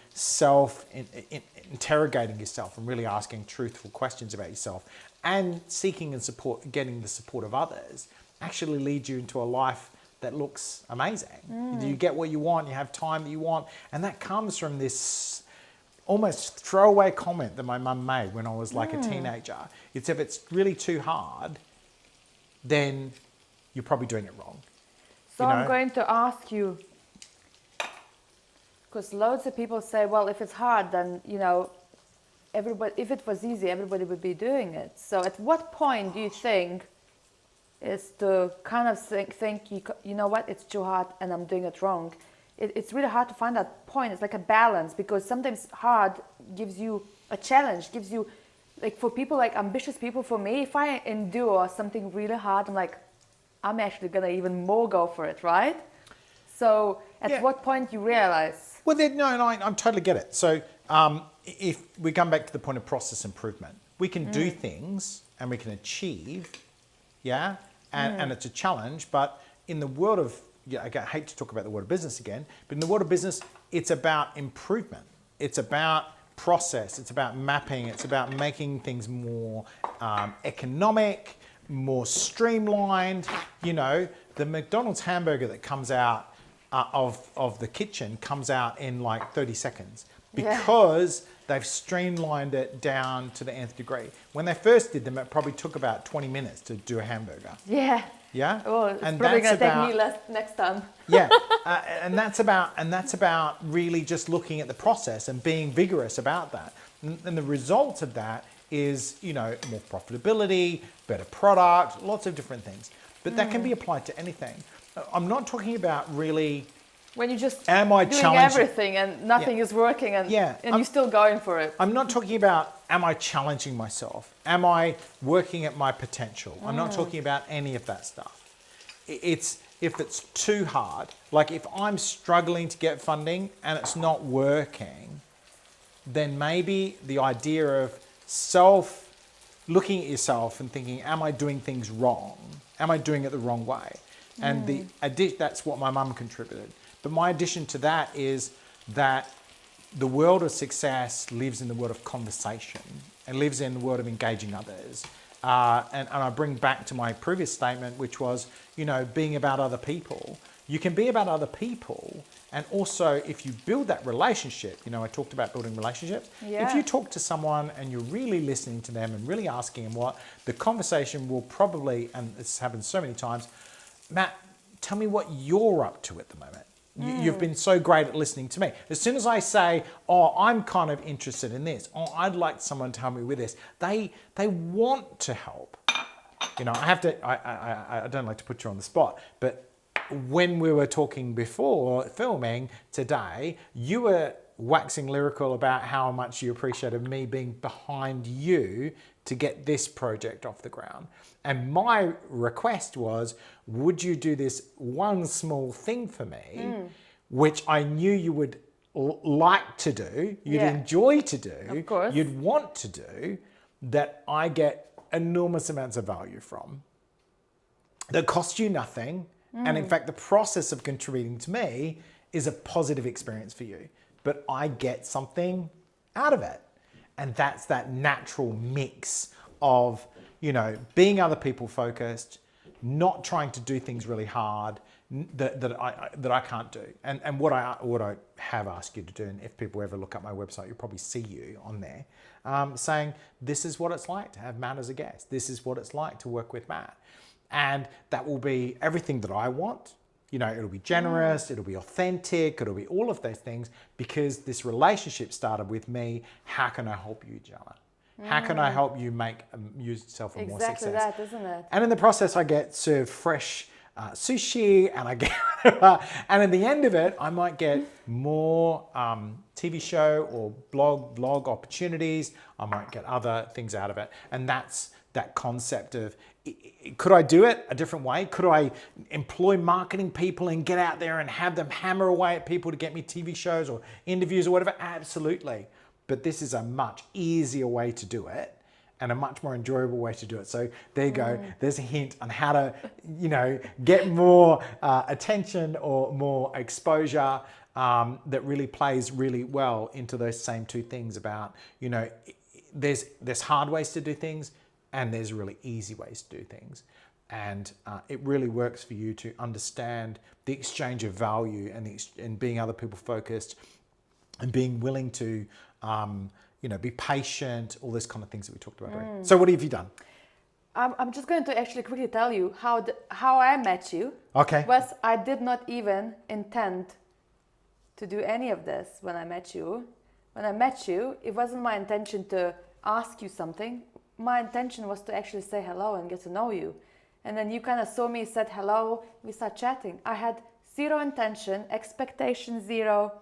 interrogating yourself and really asking truthful questions about yourself and seeking and getting the support of others actually leads you into a life that looks amazing. You get what you want, you have time that you want, and that comes from this almost throwaway comment that my mum made when I was like a teenager. It's if it's really too hard, then you're probably doing it wrong. So I'm going to ask you, because loads of people say, well, if it's hard, then, everybody, if it was easy, everybody would be doing it. So at what point do you think is to kind of think you know what, it's too hard and I'm doing it wrong? It's really hard to find that point. It's like a balance, because sometimes hard gives you a challenge, gives you, like for people, like ambitious people, for me, if I endure something really hard, I'm actually gonna even more go for it, right? So at what point you realize? Well, no, I totally get it. So if we come back to the point of process improvement, we can do things and we can achieve, and it's a challenge. But in the world of, I hate to talk about the world of business again, but in the world of business, it's about improvement. It's about process. It's about mapping. It's about making things more economic, more streamlined. The McDonald's hamburger that comes out of the kitchen comes out in like 30 seconds because they've streamlined it down to the nth degree. When they first did them, it probably took about 20 minutes to do a hamburger. Yeah. Yeah. Oh, it's probably going to take me less next time. And that's about really just looking at the process and being vigorous about that. And the result of that is, more profitability, better product, lots of different things. But that can be applied to anything. I'm not talking about really when you just am I doing challenging everything and nothing is working and you're still going for it. I'm not talking about am I challenging myself? Am I working at my potential? I'm not talking about any of that stuff. It's if it's too hard, like if I'm struggling to get funding and it's not working, then maybe the idea of looking at yourself and thinking, am I doing things wrong? Am I doing it the wrong way? And that's what my mum contributed. But my addition to that is that the world of success lives in the world of conversation and lives in the world of engaging others. And I bring back to my previous statement, which was, being about other people. You can be about other people, and also if you build that relationship, I talked about building relationships. Yeah. If you talk to someone and you're really listening to them and really asking them what, the conversation will probably, and this happens so many times, Matt, tell me what you're up to at the moment. You've been so great at listening to me. As soon as I say, oh, I'm kind of interested in this, or I'd like someone to help me with this, they want to help. I don't like to put you on the spot, but when we were talking before filming today, you were waxing lyrical about how much you appreciated me being behind you to get this project off the ground. And my request was, would you do this one small thing for me, which I knew you would like to do, you'd enjoy to do, of course, you'd want to do, that I get enormous amounts of value from, that cost you nothing. And in fact, the process of contributing to me is a positive experience for you, but I get something out of it. And that's that natural mix of, being other people focused, not trying to do things really hard that I can't do. And what I have asked you to do, and if people ever look up my website, you'll probably see you on there, saying, this is what it's like to have Matt as a guest. This is what it's like to work with Matt. And that will be everything that I want. It'll be generous, it'll be authentic, it'll be all of those things, because this relationship started with me. How can I help you, Jana? How can I help you make yourself a more success? Exactly that, isn't it? And in the process, I get served fresh sushi, and I get, and at the end of it, I might get more TV show or blog opportunities. I might get other things out of it. And that's that concept of, could I do it a different way? Could I employ marketing people and get out there and have them hammer away at people to get me TV shows or interviews or whatever? Absolutely. But this is a much easier way to do it, and a much more enjoyable way to do it. So there you go. There's a hint on how to, get more attention or more exposure that really plays really well into those same two things about, there's hard ways to do things, and there's really easy ways to do things. And it really works for you to understand the exchange of value and being other people focused and being willing to, be patient, all those kind of things that we talked about. So what have you done? I'm just going to actually quickly tell you how I met you. Okay. Was I did not even intend to do any of this when I met you. When I met you, it wasn't my intention to ask you something. My intention was to actually say hello and get to know you. And then you kind of saw me, said hello, we started chatting. I had zero intention, expectation zero.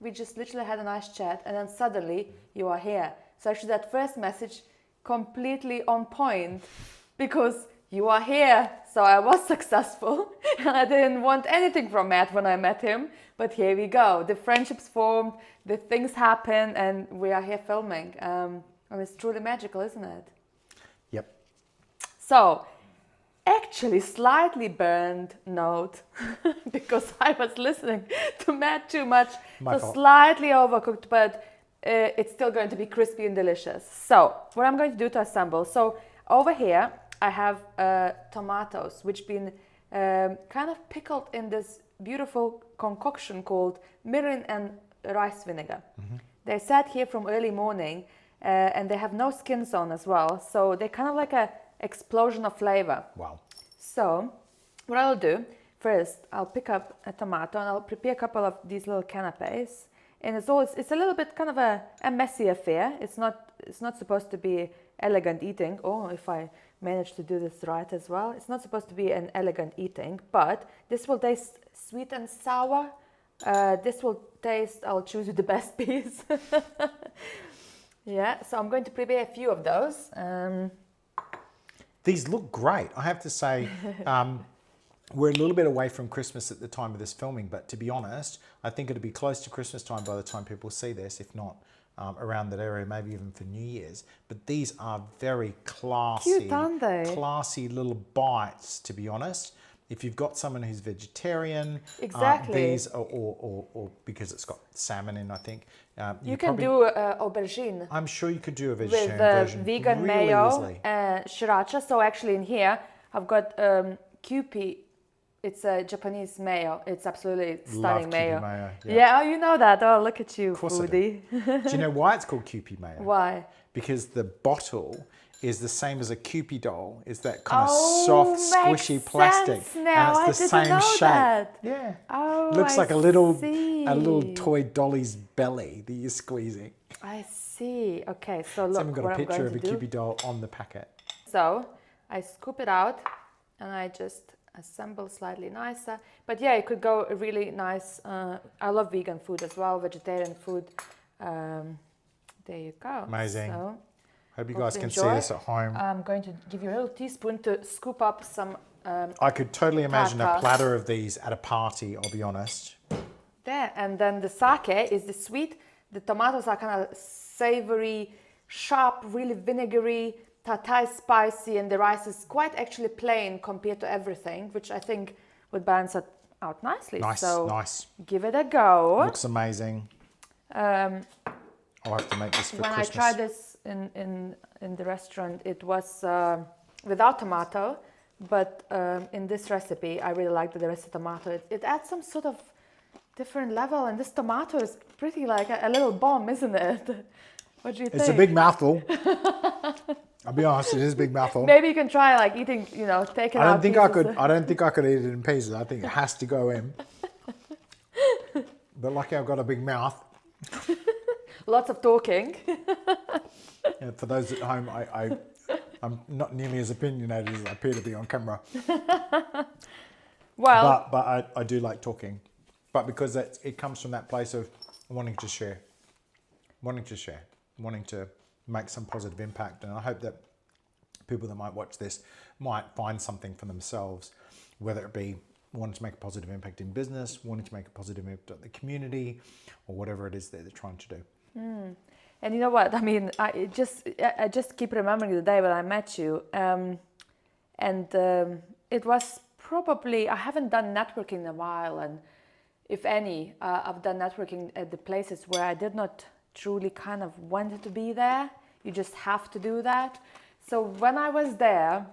We just literally had a nice chat, and then suddenly you are here. So actually that first message, completely on point, because you are here. So I was successful, and I didn't want anything from Matt when I met him. But here we go. The friendships formed, the things happen, and we are here filming. And it's truly magical, isn't it? Yep. So, actually slightly burned note because I was listening to Matt too much. My fault. Slightly overcooked, but it's still going to be crispy and delicious. So, what I'm going to do to assemble. So, over here I have tomatoes, which been kind of pickled in this beautiful concoction called mirin and rice vinegar. Mm-hmm. They sat here from early morning. And they have no skins on as well, so they're kind of like a explosion of flavor. Wow. So what I'll do first, I'll pick up a tomato and I'll prepare a couple of these little canapes. And it's a little bit kind of a messy affair. It's not supposed to be elegant eating. Oh, if I manage to do this right as well, it's not supposed to be an elegant eating, but this will taste sweet and sour. This will taste. I'll choose the best piece. Yeah, so I'm going to prepare a few of those. These look great. I have to say, we're a little bit away from Christmas at the time of this filming, but to be honest, I think it'll be close to Christmas time by the time people see this, if not around that area, maybe even for New Year's. But these are very classy, cute, aren't they? classy little bites, to be honest. if you've got someone who's vegetarian, Exactly. these are, or because it's got salmon in, I think. You can do aubergine I'm sure you could do a with vegetarian version vegan really mayo easily. and sriracha. So actually in here, I've got Kewpie. It's a Japanese mayo. It's absolutely stunning Love mayo. Kewpie mayo. Yeah, oh, you know that. Oh, look at you, Of course I foodie. do. Do you know why it's called Kewpie mayo? Why? Because the bottle is the same as a Kewpie doll. It's that kind of Oh, soft, makes squishy plastic, sense now. and it's the I same didn't know shape. that. Yeah. Oh, Looks I like a little see. toy dolly's belly that you're squeezing. I see. Okay, so It's look even got what a I'm picture going of to a do. Kewpie doll on the packet. So I scoop it out and I just assemble slightly nicer. But yeah, it could go a really nice. I love vegan food as well, vegetarian food. There you go. Amazing. So Hope you guys hopefully can see enjoy. this at home. I'm going to give you a little teaspoon to scoop up some. I could totally imagine a Tata. platter of these at a party, I'll be honest. There, and then the sake is the sweet. The tomatoes are kind of savory, sharp, really vinegary. Tata is spicy, and the rice is quite actually plain compared to everything, which I think would balance it out nicely. Nice, so nice. give it a go. Looks amazing. Um, I'll have to make this for when Christmas. I tried this in the restaurant, it was without tomato, but in this recipe, I really liked the rest of tomato. It adds some sort of different level, and this tomato is pretty like a little bomb, isn't it? What do you think? It's a big mouthful. I'll be honest, it is a big mouthful. Maybe you can try like eating, taking I out don't think I pieces. could. I don't think I could eat it in pieces. I think it has to go in. But lucky I've got a big mouth. Lots of talking. And for those at home, I'm not nearly as opinionated as I appear to be on camera. Well, But I do like talking. But because it comes from that place of wanting to share, wanting to make some positive impact. And I hope that people that might watch this might find something for themselves, whether it be wanting to make a positive impact in business, wanting to make a positive impact on the community, or whatever it is that they're trying to do. and you know what? I mean, I just keep remembering the day when I met you, and it was probably, I haven't done networking in a while, and if any, I've done networking at the places where I did not truly kind of wanted to be there. You just have to do that. So when I was there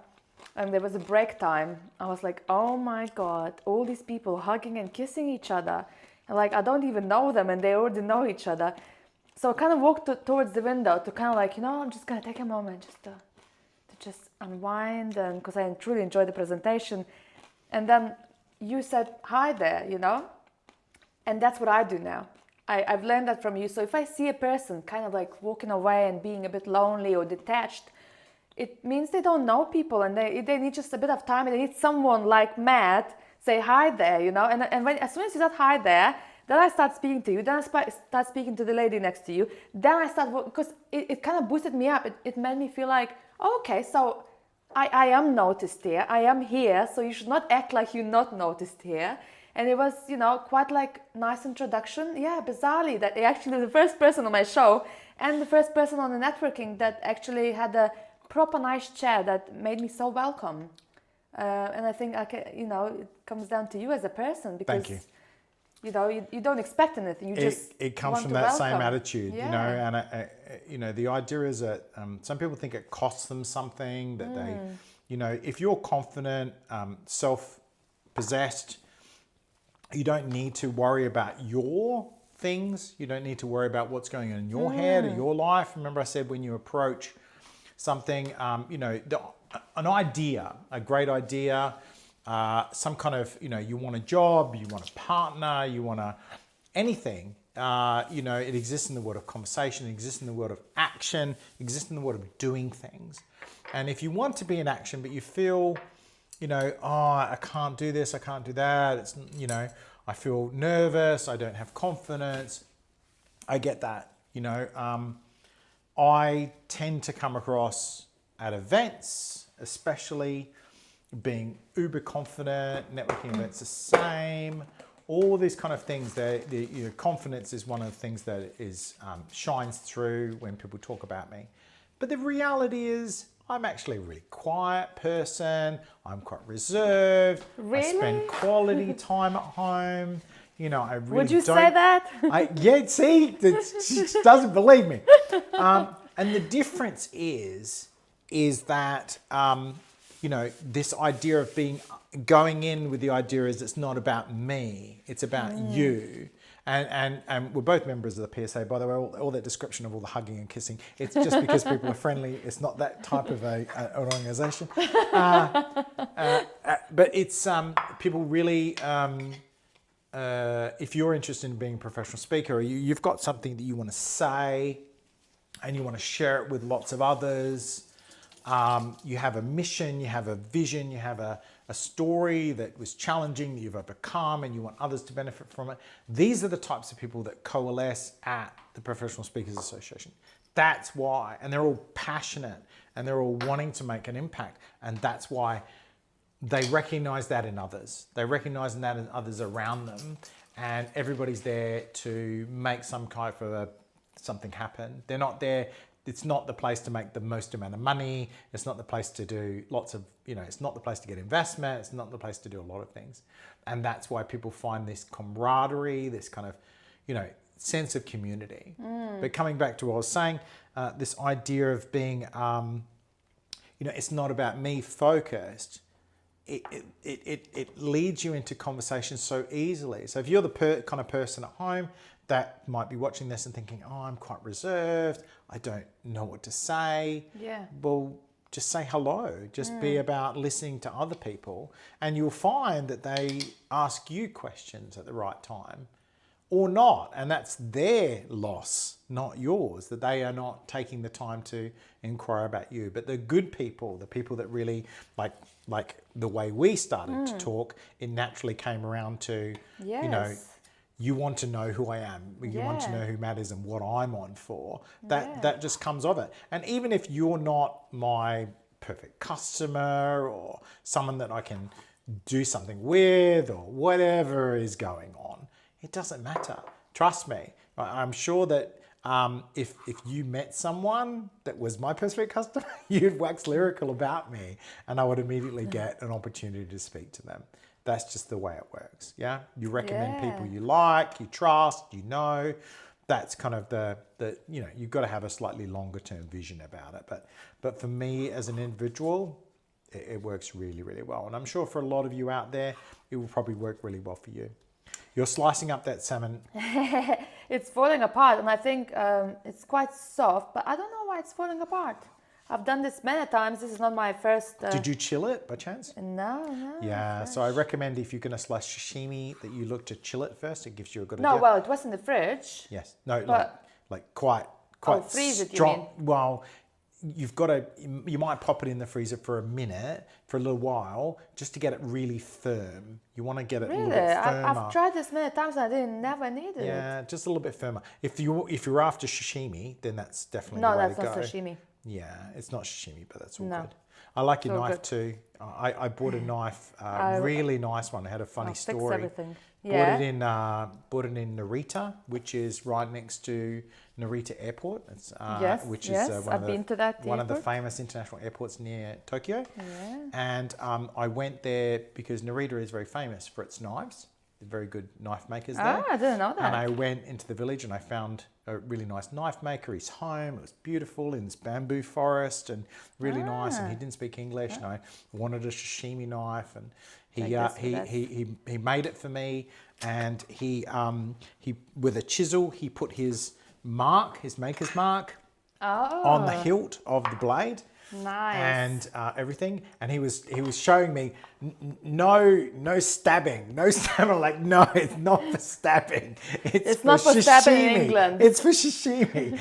and there was a break time, I was like, oh my God, all these people hugging and kissing each other. And like, I don't even know them and they already know each other. So I kind of walked towards the window to kind of like, I'm just going to take a moment just to just unwind, and because I truly enjoyed the presentation. And then you said, hi there, and that's what I do now. I've learned that from you. So if I see a person kind of like walking away and being a bit lonely or detached, it means they don't know people and they need just a bit of time and they need someone like Matt say hi there, and as soon as you said hi there, then I start speaking to you, then I start speaking to the lady next to you, then I start, because it kind of boosted me up. It made me feel like, okay, so I am noticed here, I am here, so you should not act like you're not noticed here. And it was, quite like nice introduction. Yeah, bizarrely, that actually the first person on my show and the first person on the networking that actually had a proper nice chat that made me so welcome. And I think it comes down to you as a person, because Thank you. You don't expect anything. It comes want from to that welcome. same attitude, Yeah. and the idea is that some people think it costs them something, that they, if you're confident, self-possessed, you don't need to worry about your things. You don't need to worry about what's going on in your head or your life. Remember I said when you approach something, an idea, a great idea, some kind of, you want a job, you want a partner, you want anything, it exists in the world of conversation, it exists in the world of action, it exists in the world of doing things. And if you want to be in action, but you feel, I can't do this, I can't do that, it's, I feel nervous, I don't have confidence, I get that, I tend to come across at events, especially being uber confident, networking events the same, all these kind of things. Confidence is one of the things that is shines through when people talk about me. But the reality is I'm actually a really quiet person. I'm quite reserved. Really? I spend quality time at home. You know, I really Would you don't. say that? Yeah, see, she doesn't believe me. And the difference is that, you know, this idea of going in with the idea is it's not about me, it's about you. And we're both members of the PSA, by the way. All that description of all the hugging and kissing, it's just because people are friendly. It's not that type of an organisation. But it's people really. If you're interested in being a professional speaker, or you've got something that you want to say, and you want to share it with lots of others. You have a mission, you have a vision, you have a story that was challenging, that you've overcome, and you want others to benefit from it. These are the types of people that coalesce at the Professional Speakers Association. That's why, and they're all passionate, and they're all wanting to make an impact, and that's why they recognize that in others. They recognize that in others around them, and everybody's there to make some kind of something happen. They're not there. It's not the place to make the most amount of money. It's not the place to do lots of, you know, it's not the place to get investment. It's not the place to do a lot of things. And that's why people find this camaraderie, this kind of, you know, sense of community. But coming back to what I was saying, this idea of being, you know, it's not about me focused. It leads you into conversations so easily. So if you're the kind of person at home that might be watching this and thinking, oh, I'm quite reserved, I don't know what to say. Yeah. Well, just say hello. Just be about listening to other people, and you'll find that they ask you questions at the right time or not. And that's their loss, not yours, that they are not taking the time to inquire about you. But the good people, the people that really like the way we started to talk, it naturally came around to, Yes. you know, you want to know who I am. You want to know who Matt is and what I'm on for. That just comes of it. And even if you're not my perfect customer or someone that I can do something with or whatever is going on, it doesn't matter. Trust me. I'm sure that if you met someone that was my perfect customer, you'd wax lyrical about me, and I would immediately get an opportunity to speak to them. That's just the way it works. Yeah, you recommend people you like, you trust, you know. That's kind of the you know, you've got to have a slightly longer term vision about it. But for me as an individual, it works really, really well. And I'm sure for a lot of you out there, it will probably work really well for you. You're slicing up that salmon. It's falling apart, and I think it's quite soft, but I don't know why it's falling apart. I've done this many times. This is not my first... Did you chill it by chance? No. Yeah, so I recommend if you're going to slice sashimi that you look to chill it first. It gives you a good idea. No, well, it was in the fridge. Yes. No, but like quite freeze it, strong. you mean? Well, you've got to, you might pop it in the freezer for a minute, for a little while, just to get it really firm. You want to get it a little bit firmer. I've tried this many times and I never needed it. Yeah, just a little bit firmer. If you're after sashimi, then that's definitely the way to go. No, that's not sashimi. Yeah, it's not sashimi, but that's all good. I like your knife too. I bought a knife, really nice one. It had a funny story. Fix everything. Yeah. Bought it in Narita, which is right next to Narita Airport. It's, which is one of the famous international airports near Tokyo. Yeah. And I went there because Narita is very famous for its knives. They're very good knife makers there. I didn't know that. And I went into the village and I found a really nice knife maker. His home, it was beautiful in this bamboo forest and really nice. And he didn't speak English, and I wanted a sashimi knife, and he made it for me. And he with a chisel he put his maker's mark on the hilt of the blade. Nice. And everything, and he was showing me no stabbing. Like, no, it's not for stabbing. It's not for stabbing in England. It's for sashimi.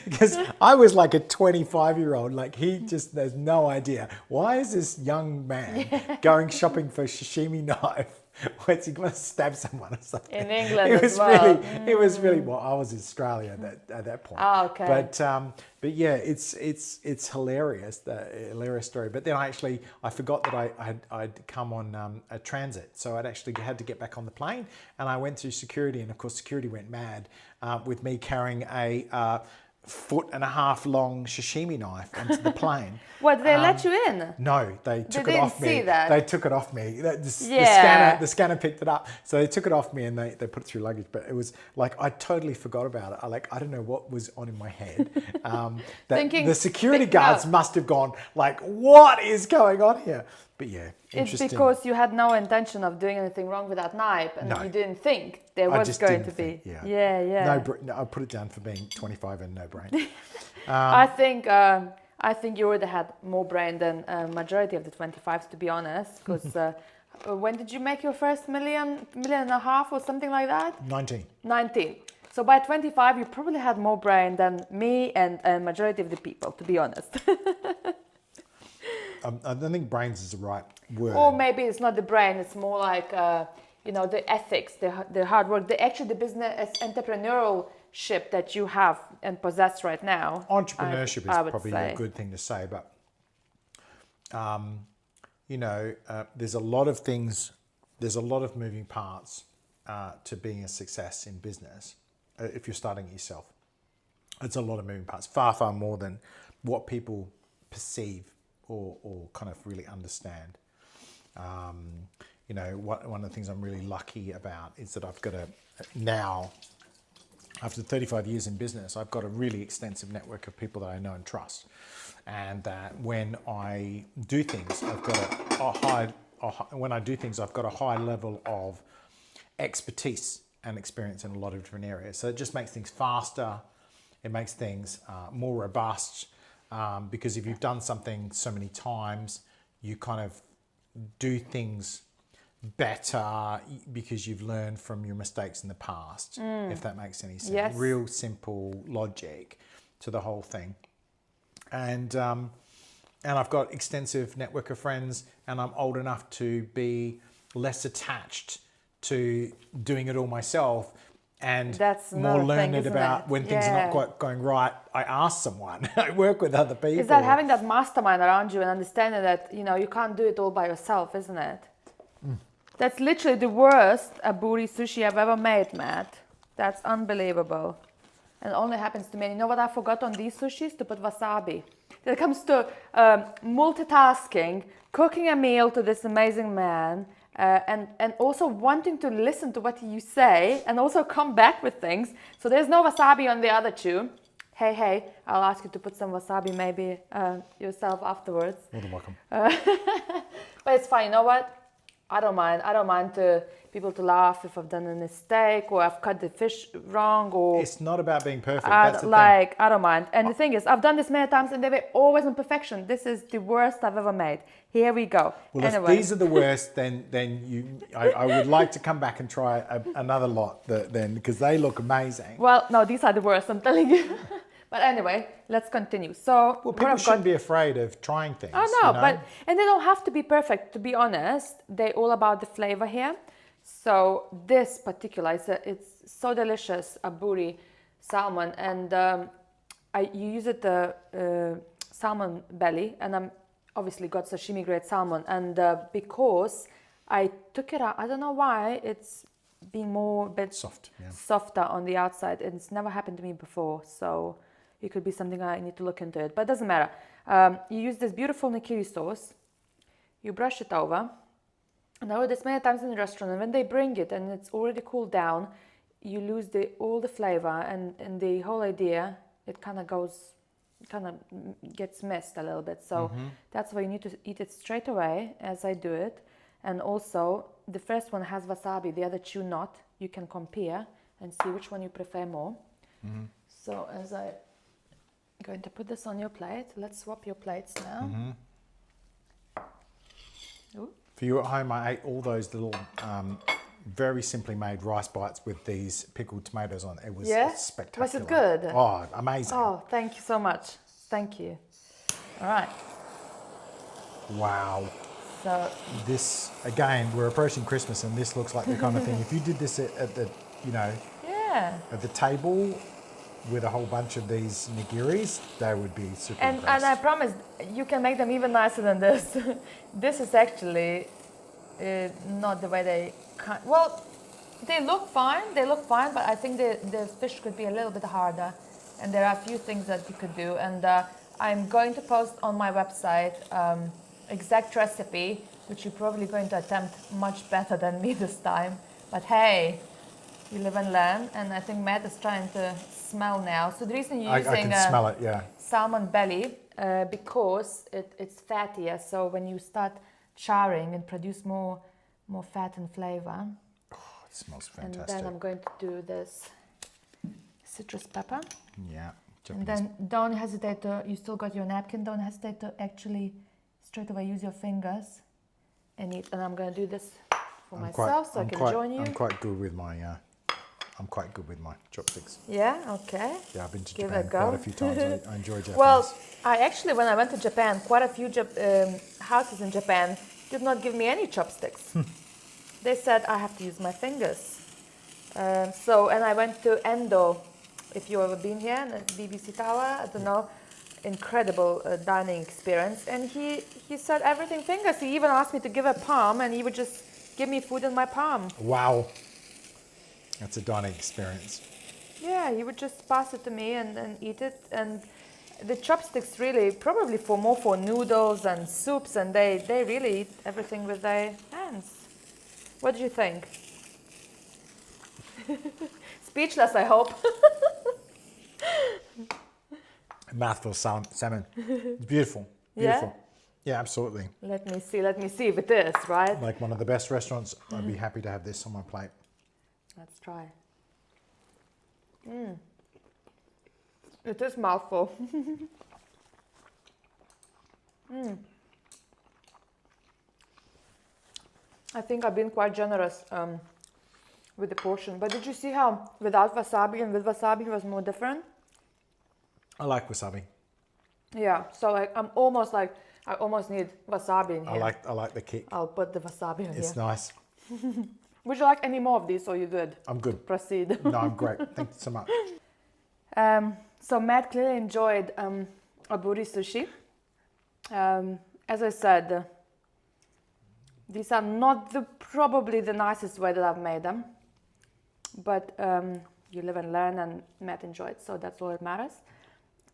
Because I was like a 25-year-old, like there's no idea. Why is this young man going shopping for a sashimi knife? What's he going to stab someone or something? In England as well. It was really, well, I was in Australia at that point. Oh, okay. But yeah, it's hilarious, the hilarious story. But then I forgot that I'd come on a transit. So I'd actually had to get back on the plane, and I went through security, and of course security went mad with me carrying a 1.5 foot long sashimi knife onto the plane. What, did they let you in? No, they took it didn't off me. see that. They took it off me. Yeah. The scanner picked it up. So they took it off me and they put it through luggage. But it was like, I totally forgot about it. I don't know what was on in my head. Thinking, the security guards must have gone like, what is going on here? But yeah, interesting. It's because you had no intention of doing anything wrong with that knife, and you didn't think there was going to be. Yeah. No, I put it down for being 25 and no brain. I think you already had more brain than majority of the 25s, to be honest. Because when did you make your first million and a half or something like that? 19. So by 25, you probably had more brain than me and majority of the people, to be honest. I don't think brains is the right word. Or maybe it's not the brain, it's more like, the ethics, the hard work, the business entrepreneurship that you have and possess right now. Entrepreneurship is probably a good thing to say, but, there's a lot of things, there's a lot of moving parts to being a success in business if you're starting it yourself. It's a lot of moving parts, far, far more than what people perceive or kind of really understand. One of the things I'm really lucky about is that I've got now, after 35 years in business, I've got a really extensive network of people that I know and trust. And that when I do things, I've got a high level of expertise and experience in a lot of different areas. So it just makes things faster. It makes things more robust. Because if you've done something so many times, you kind of do things better because you've learned from your mistakes in the past, if that makes any sense. Yes. Real simple logic to the whole thing. And I've got extensive network of friends, and I'm old enough to be less attached to doing it all myself. And that's more learned thing, about when things are not quite going right, I ask someone. I work with other people. Is that having that mastermind around you and understanding that you can't do it all by yourself, isn't it? That's literally the worst aburi sushi I've ever made, Matt. That's unbelievable. And it only happens to me. And you know what I forgot on these sushis? To put wasabi. When it comes to multitasking, cooking a meal to this amazing man, and also wanting to listen to what you say and also come back with things. So there's no wasabi on the other two. Hey, I'll ask you to put some wasabi maybe yourself afterwards. More than welcome. But it's fine. You know what? I don't mind people to laugh if I've done a mistake or I've cut the fish wrong or... It's not about being perfect. That's the thing. I don't mind. And the thing is, I've done this many times and they were always in perfection. This is the worst I've ever made. Here we go. Well, anyway. If these are the worst, then I would like to come back and try another lot then, because they look amazing. Well, no, these are the worst, I'm telling you. But anyway, let's continue. So, people shouldn't be afraid of trying things. Oh no, and they don't have to be perfect. To be honest, they're all about the flavor here. So this particular, it's so delicious, aburi salmon, and you use it salmon belly, and I'm obviously got sashimi grade salmon, and because I took it out, I don't know why it's being a bit softer on the outside. It's never happened to me before, so it could be something I need to look into it, but it doesn't matter. You use this beautiful nigiri sauce, you brush it over, and I do this many times in the restaurant, and when they bring it and it's already cooled down, you lose all the flavor and the whole idea, it kind of gets missed a little bit. So that's why you need to eat it straight away as I do it. And also, the first one has wasabi, the other two not. You can compare and see which one you prefer more. So as I'm going to put this on your plate, let's swap your plates now. For you at home, I ate all those little very simply made rice bites with these pickled tomatoes on. It was spectacular. Was it good? Oh, amazing. Oh, thank you so much. Thank you. All right. Wow. So this, again, we're approaching Christmas and this looks like the kind of thing, if you did this at the, at the table with a whole bunch of these nigiris, they would be super impressed. And I promise, you can make them even nicer than this. This is actually not the way they... Well, they look fine, but I think the fish could be a little bit harder. and there are a few things that you could do. And I'm going to post on my website exact recipe, which you're probably going to attempt much better than me this time. But hey, you live and learn, and I think Matt is trying to smell now. So the reason you're using I can smell it, yeah. salmon belly, because it's fattier, so when you start charring and produce more fat and flavor. Oh, it smells fantastic. And then I'm going to do this citrus pepper. Yeah. And Japanese. then don't hesitate to, you still got your napkin, don't hesitate to actually straight away use your fingers and eat. And I'm going to do this for myself so I can join you. I'm quite good with my chopsticks. Yeah, okay. Yeah, I've been to Give it Japan a go. quite a few times. I enjoy Japanese. Well, I actually, when I went to Japan, quite a few houses in Japan did not give me any chopsticks. They said I have to use my fingers. And I went to Endo. If you've ever been here, at BBC Tower, I don't know, incredible dining experience. And he said everything fingers. He even asked me to give a palm, and he would just give me food in my palm. Wow. That's a dining experience. Yeah, he would just pass it to me and eat it. And the chopsticks really, probably more for noodles and soups, and they really eat everything with their hands. What do you think? Speechless, I hope. Mouthful salmon. It's beautiful. Beautiful. Yeah, absolutely. Let me see if it is, right? Like one of the best restaurants, I'd be happy to have this on my plate. Let's try. It is mouthful. I think I've been quite generous with the portion. But did you see how without wasabi and with wasabi it was more different? I like wasabi. Yeah, so I almost need wasabi in here. I like the kick. I'll put the wasabi in It's here. nice. Would you like any more of these, or you good? I'm good. Proceed. No, I'm great. Thank you so much. So Matt clearly enjoyed aburi sushi. As I said, these are not probably the nicest way that I've made them, but you live and learn, and Matt enjoyed, so that's all that matters.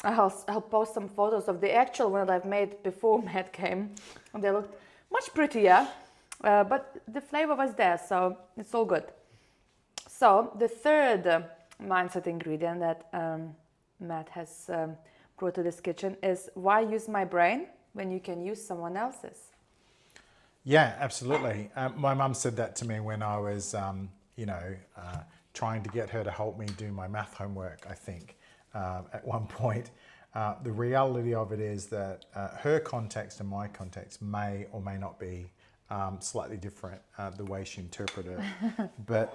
I'll post some photos of the actual one that I've made before Matt came, and they looked much prettier, but the flavor was there, so it's all good. So the third mindset ingredient that Matt has brought to this kitchen is, why use my brain when you can use someone else's? Yeah, absolutely. My mum said that to me when I was, trying to get her to help me do my math homework, I think, at one point. The reality of it is that her context and my context may or may not be slightly different, the way she interpreted it. But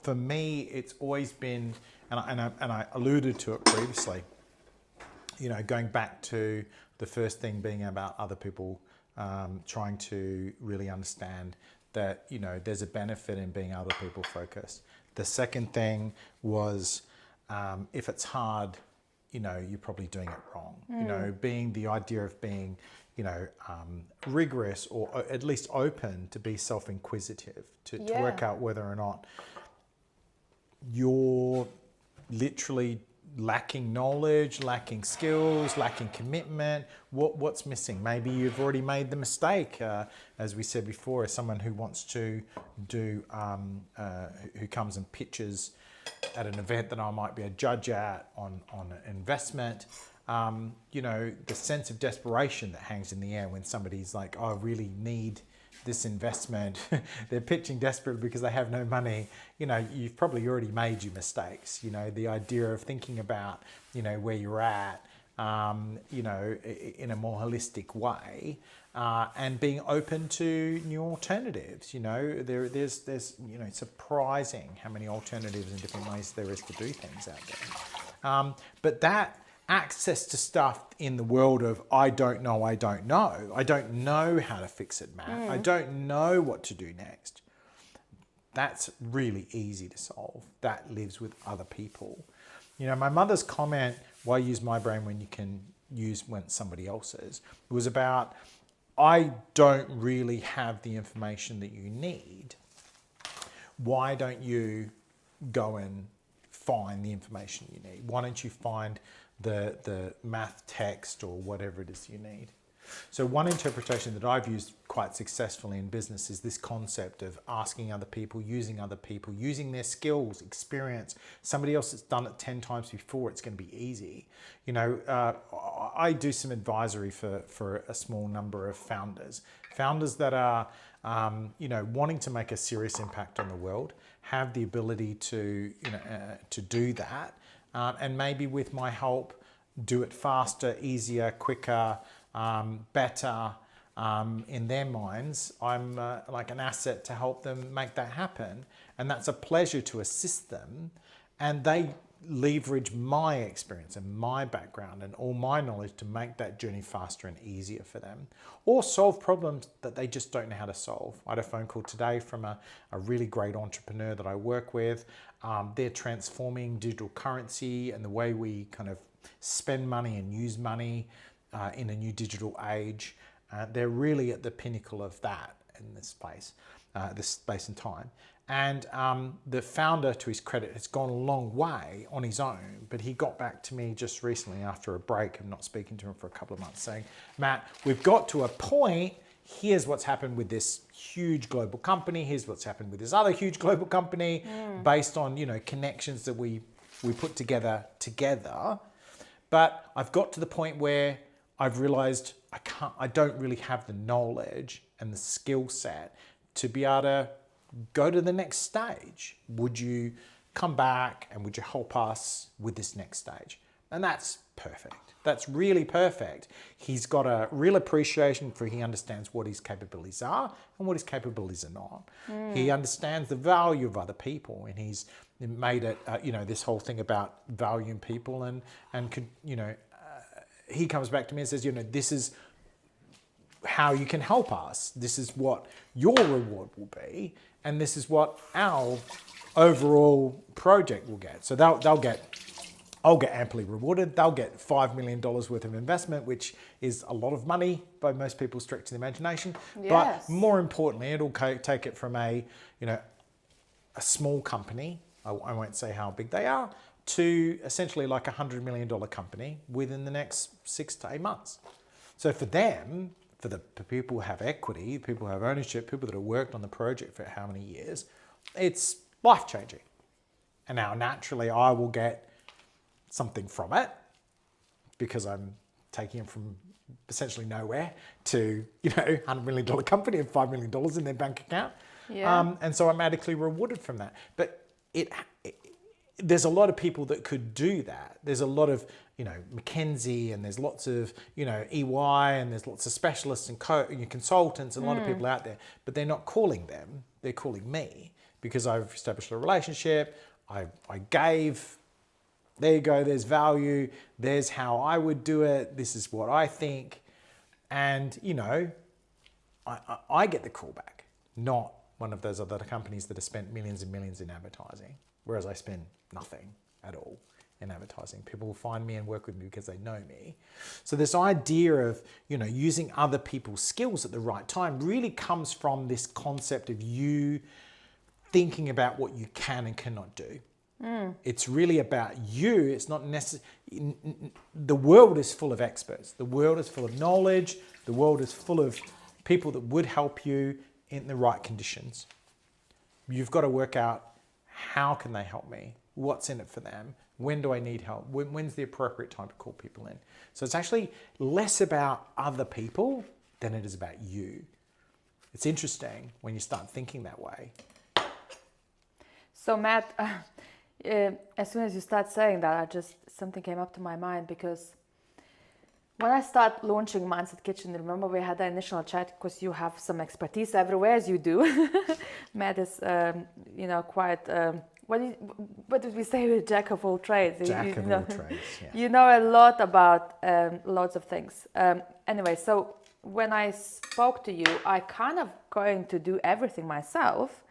for me, it's always been, and I alluded to it previously, going back to the first thing being about other people, trying to really understand that, there's a benefit in being other people focused. The second thing was, if it's hard, you're probably doing it wrong. Being the idea of being, rigorous, or at least open to be self-inquisitive, to work out whether or not you're literally lacking knowledge, lacking skills, lacking commitment. What's missing? Maybe you've already made the mistake, as we said before, as someone who wants to do, who comes and pitches at an event that I might be a judge at on an investment. The sense of desperation that hangs in the air when somebody's like, oh, I really need this investment. They're pitching desperately because they have no money. You've probably already made your mistakes. The idea of thinking about, where you're at, in a more holistic way, and being open to new alternatives. There's surprising how many alternatives and different ways there is to do things out there. But that access to stuff in the world of I don't know how to fix it, Matt. I don't know what to do next. That's really easy to solve. That lives with other people. My mother's comment, why use my brain when you can use somebody else's, was about, I don't really have the information that you need. Why don't you go and find the information you need? Why don't you find the math text or whatever it is you need? So one interpretation that I've used quite successfully in business is this concept of asking other people, using their skills, experience. Somebody else that's done it 10 times before, it's going to be easy. You know, I do some advisory for a small number of founders that are, you know, wanting to make a serious impact on the world, have the ability to, you know, to do that, and maybe with my help, do it faster, easier, quicker, better. In their minds, I'm like an asset to help them make that happen, and that's a pleasure to assist them, and they leverage my experience and my background and all my knowledge to make that journey faster and easier for them, or solve problems that they just don't know how to solve. I had a phone call today from a really great entrepreneur that I work with. They're transforming digital currency and the way we kind of spend money and use money in a new digital age. They're really at the pinnacle of that in this space and time. And the founder, to his credit, has gone a long way on his own, but he got back to me just recently after a break of not speaking to him for a couple of months saying, Matt, we've got to a point, here's what's happened with this huge global company, here's what's happened with this other huge global company, based on, you know, connections that we put together. But I've got to the point where I've realized I don't really have the knowledge and the skill set to be able to go to the next stage. Would you come back and would you help us with this next stage? And that's perfect. That's really perfect. He's got a real appreciation for, he understands what his capabilities are and what his capabilities are not. He understands the value of other people, and he's made it, you know, this whole thing about valuing people, and could, you know, he comes back to me and says, you know, this is how you can help us. This is what your reward will be, and this is what our overall project will get. So I'll get amply rewarded. They'll get $5 million worth of investment, which is a lot of money by most people's stretch of the imagination. Yes. But more importantly, it'll take it from a small company, I won't say how big they are, to essentially like a $100 million company within the next 6 to 8 months. So for them, for the people who have equity, people who have ownership, people that have worked on the project for how many years, it's life-changing. And now naturally I will get something from it because I'm taking them from essentially nowhere to, you know, $100 million company and $5 million in their bank account. Yeah. And so I'm adequately rewarded from that. But there's a lot of people that could do that. There's a lot of, you know, McKinsey, and there's lots of, you know, EY, and there's lots of specialists and consultants and a lot of people out there, but they're not calling them, they're calling me because I've established a relationship. I gave, there you go, there's value, there's how I would do it, this is what I think. And, you know, I get the call back, not one of those other companies that have spent millions and millions in advertising, whereas I spend nothing at all in advertising. People will find me and work with me because they know me. So this idea of, you know, using other people's skills at the right time really comes from this concept of you thinking about what you can and cannot do. It's really about you. It's not necessary. The world is full of experts. The world is full of knowledge. The world is full of people that would help you in the right conditions. You've got to work out, how can they help me? What's in it for them? When do I need help? When's the appropriate time to call people in? So it's actually less about other people than it is about you. It's interesting when you start thinking that way. So Matt, as soon as you start saying that, something came up to my mind, because when I start launching Mindset Kitchen, remember we had the initial chat, because you have some expertise everywhere, as you do. Matt is, you know, quite, what did we say, a jack of all trades? Jack of all trades, yeah. You know a lot about lots of things. Anyway, so when I spoke to you, I kind of going to do everything myself,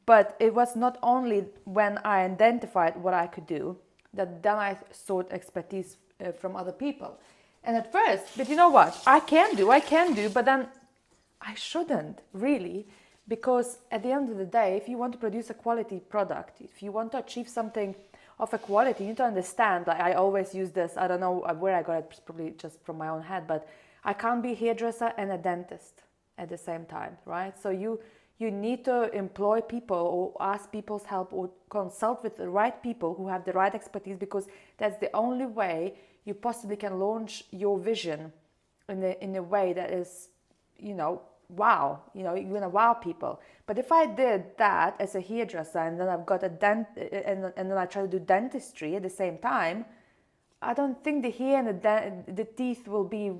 but it was not only when I identified what I could do, that then I sought expertise from other people. And at first, but you know what, I can do, but then I shouldn't really, because at the end of the day, if you want to produce a quality product, if you want to achieve something of equality. You need to understand, like I always use this, I don't know where I got it, probably just from my own head, but I can't be a hairdresser and a dentist at the same time, right? So you need to employ people or ask people's help or consult with the right people who have the right expertise, because that's the only way you possibly can launch your vision in a way that is, wow, you're gonna wow people. But if I did that as a hairdresser and then I've got and then I try to do dentistry at the same time, I don't think the hair and the teeth will be,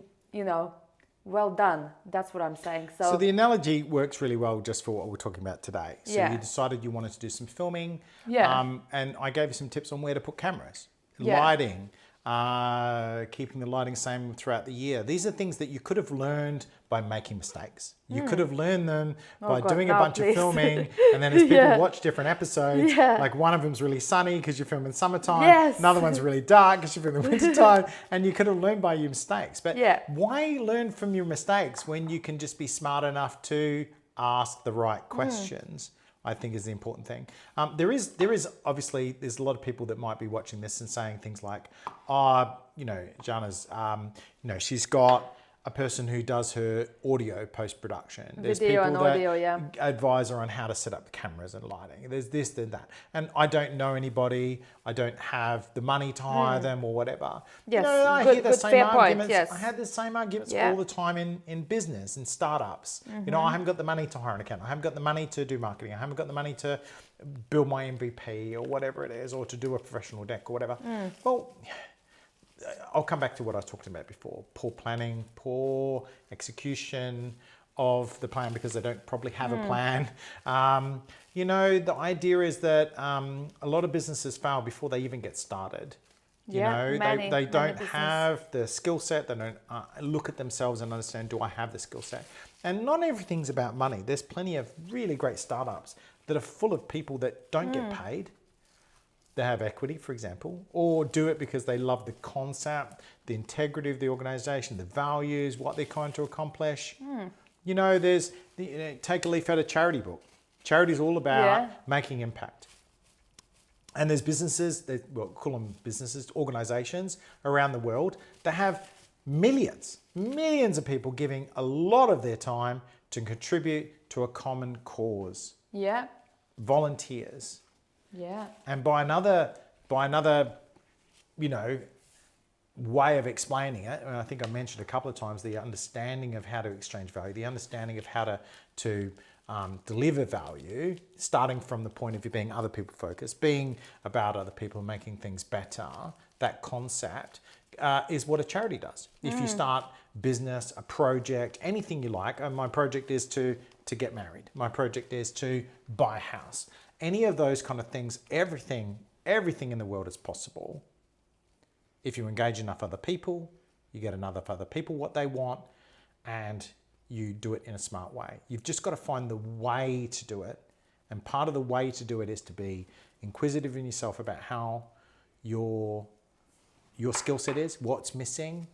well done. That's what I'm saying. So the analogy works really well just for what we're talking about today. So Yeah. you decided you wanted to do some filming, Yeah. and I gave you some tips on where to put cameras, Yeah. lighting, keeping the lighting same throughout the year. These are things that you could have learned by making mistakes. You could have learned them by doing a bunch of filming, and then as people watch different episodes, like one of them's really sunny because you film in summertime, Yes. another one's really dark because you film in wintertime, and you could have learned by your mistakes. But why learn from your mistakes when you can just be smart enough to ask the right questions? I think is the important thing. There is obviously, there's a lot of people that might be watching this and saying things like, Jana's, she's got a person who does her audio post-production. There's Video people and that audio, advise her on how to set up the cameras and lighting. There's this and that. And I don't know anybody. I don't have the money to hire them or whatever. Yes, I hear the same fair arguments. point, yes. I had the same arguments all the time in business and startups. I haven't got the money to hire an accountant. I haven't got the money to do marketing. I haven't got the money to build my MVP or whatever it is, or to do a professional deck or whatever. Well, I'll come back to what I was talking about before. Poor planning, poor execution of the plan because they don't probably have a plan. The idea is that a lot of businesses fail before they even get started. They don't have the skill set. They don't look at themselves and understand, do I have the skill set? And not everything's about money. There's plenty of really great startups that are full of people that don't get paid. They have equity, for example, or do it because they love the concept, the integrity of the organization, the values, what they're trying to accomplish. Take a leaf out of charity book. Charity is all about making impact. And there's businesses, call them businesses, organizations around the world that have millions of people giving a lot of their time to contribute to a common cause. Yeah. Volunteers. Yeah. And by another, way of explaining it, and I think I mentioned a couple of times, the understanding of how to exchange value, the understanding of how to deliver value, starting from the point of view being other people focused, being about other people, making things better, that concept is what a charity does. If you start business, a project, anything you like, my project is to get married, my project is to buy a house. Any of those kind of things, everything in the world is possible. If you engage enough other people, you get enough other people what they want, and you do it in a smart way. You've just got to find the way to do it. And part of the way to do it is to be inquisitive in yourself about how your skill set is, what's missing,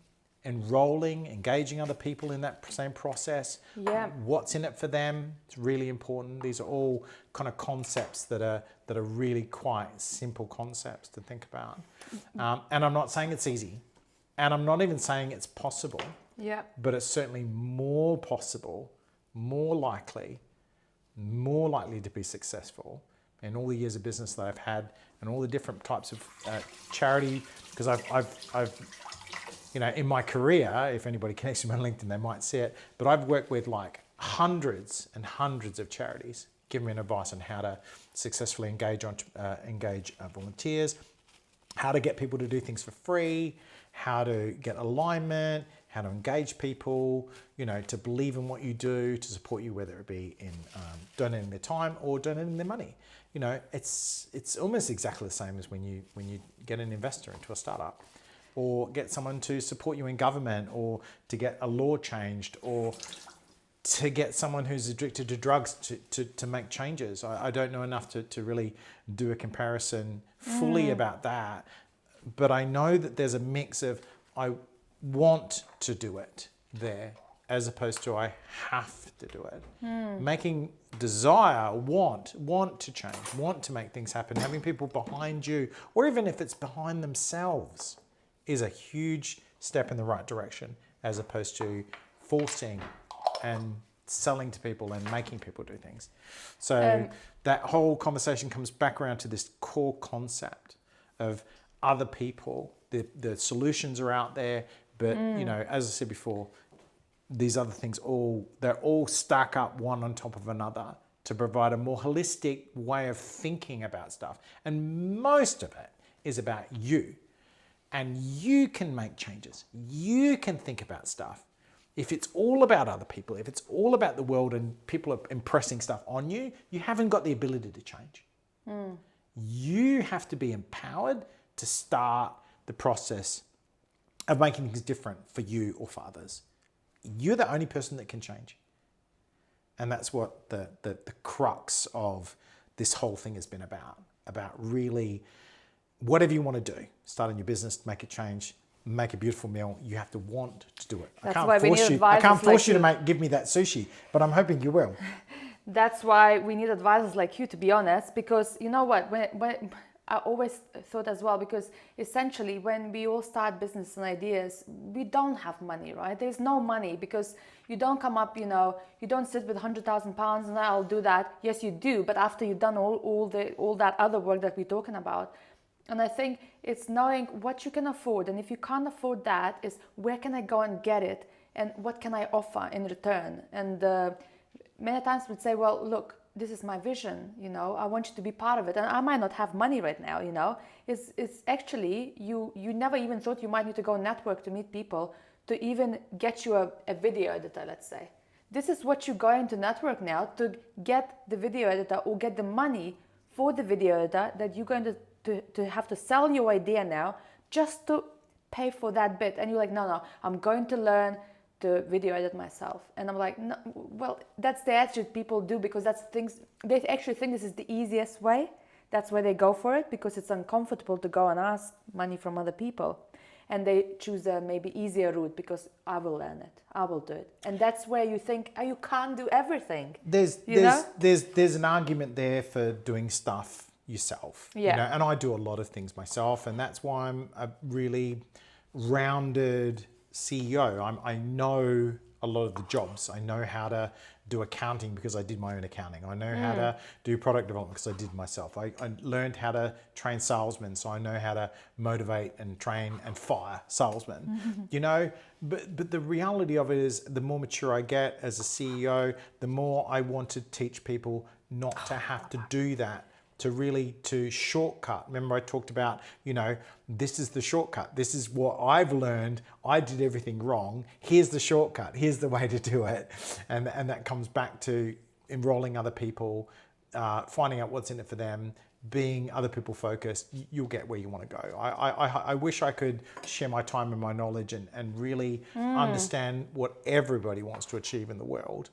enrolling, engaging other people in that same process. Yeah. What's in it for them? It's really important. These are all kind of concepts that are really quite simple concepts to think about. And I'm not saying it's easy, and I'm not even saying it's possible. Yeah. But it's certainly more possible, more likely to be successful in all the years of business that I've had and all the different types of charity. Because I've in my career, if anybody connects with me on LinkedIn, they might see it, but I've worked with like hundreds and hundreds of charities, giving me advice on how to successfully engage volunteers, how to get people to do things for free, how to get alignment, how to engage people, to believe in what you do, to support you, whether it be in donating their time or donating their money. It's almost exactly the same as when you get an investor into a startup, or get someone to support you in government, or to get a law changed, or to get someone who's addicted to drugs to make changes. I don't know enough to really do a comparison fully about that, but I know that there's a mix of I want to do it there, as opposed to I have to do it. Making desire, want to change, want to make things happen, having people behind you, or even if it's behind themselves, is a huge step in the right direction, as opposed to forcing and selling to people and making people do things. So that whole conversation comes back around to this core concept of other people. The solutions are out there, but you know, as I said before, these other things they're all stack up one on top of another to provide a more holistic way of thinking about stuff. And most of it is about you. And you can make changes. You can think about stuff. If it's all about other people, if it's all about the world and people are impressing stuff on you, you haven't got the ability to change. You have to be empowered to start the process of making things different for you or for others. You're the only person that can change. And that's what the crux of this whole thing has been about really whatever you want to do, starting your business, make a change, make a beautiful meal, you have to want to do it. That's why we need advisors. I can't force you to give me that sushi, but I'm hoping you will. That's why we need advisors like you, to be honest, because you know what, when I always thought as well, because essentially when we all start business and ideas, we don't have money, right? There's no money because you don't come up, you know, you don't sit with £100,000 and I'll do that. Yes, you do, but after you've done all that other work that we're talking about. And I think it's knowing what you can afford. And if you can't afford that, is where can I go and get it? And what can I offer in return? And many times we'd say, well, look, this is my vision, you know, I want you to be part of it. And I might not have money right now, you know. It's actually, you never even thought you might need to go network to meet people to even get you a video editor, let's say. This is what you're going to network now to get the video editor or get the money for the video editor that you're going to have to sell your idea now just to pay for that bit. And you're like, no, I'm going to learn to video edit myself. And I'm like, no, well, that's the attitude people do because that's things, they actually think this is the easiest way. That's why they go for it, because it's uncomfortable to go and ask money from other people. And they choose a maybe easier route because I will learn it, I will do it. And that's where you think, oh, you can't do everything. There's an argument there for doing stuff yourself. Yeah. You know, and I do a lot of things myself, and that's why I'm a really rounded CEO. I know a lot of the jobs. I know how to do accounting because I did my own accounting. I know how to do product development because I did myself. I learned how to train salesmen, so I know how to motivate and train and fire salesmen. You know, but the reality of it is, the more mature I get as a CEO, the more I want to teach people not to have to do that. To shortcut. Remember I talked about, you know, this is the shortcut. This is what I've learned. I did everything wrong. Here's the shortcut. Here's the way to do it. And that comes back to enrolling other people, finding out what's in it for them, being other people focused. You'll get where you want to go. I wish I could share my time and my knowledge and really understand what everybody wants to achieve in the world.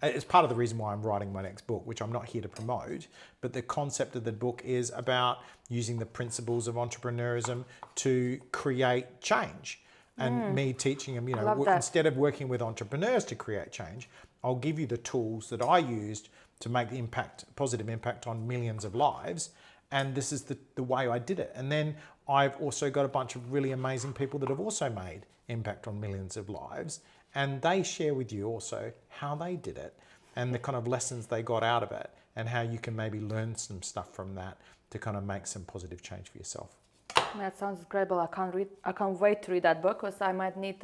It's part of the reason why I'm writing my next book, which I'm not here to promote, but the concept of the book is about using the principles of entrepreneurism to create change. And me teaching them, you know, instead of working with entrepreneurs to create change, I'll give you the tools that I used to make the positive impact on millions of lives. And this is the way I did it. And then I've also got a bunch of really amazing people that have also made impact on millions of lives. And they share with you also how they did it and the kind of lessons they got out of it and how you can maybe learn some stuff from that to kind of make some positive change for yourself. That sounds incredible. I can't wait to read that book because I might need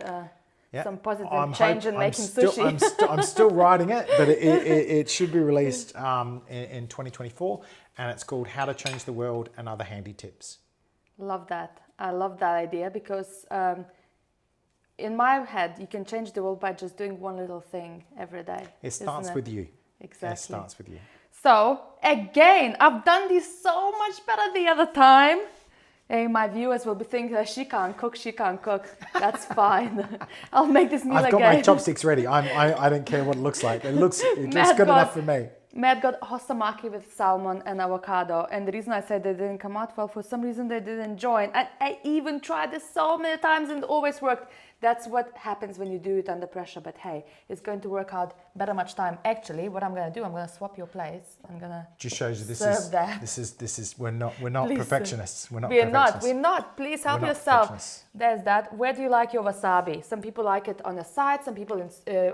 some positive change in making sushi. I'm still writing it, but it should be released in 2024, and it's called How to Change the World and Other Handy Tips. Love that. I love that idea because in my head, you can change the world by just doing one little thing every day. It starts with you. Exactly. It starts with you. So, again, I've done this so much better the other time. Hey, my viewers will be thinking, she can't cook. That's fine. I'll make this meal again. I've got my chopsticks ready. I don't care what it looks like. It looks good enough for me. Matt got hostamaki with salmon and avocado, and the reason I said they didn't come out well, for some reason they didn't join. And I even tried this so many times and it always worked. that's what happens when you do it under pressure. But hey, it's going to work out better much time. Actually, what I'm going to do, I'm going to swap your place. I'm going to Just shows you serve that. This is we're not Please, perfectionists. We're not we're perfectionists. We're not. Please help We're not yourself. perfectionists. There's that. Where do you like your wasabi? Some people like it on the side. Some people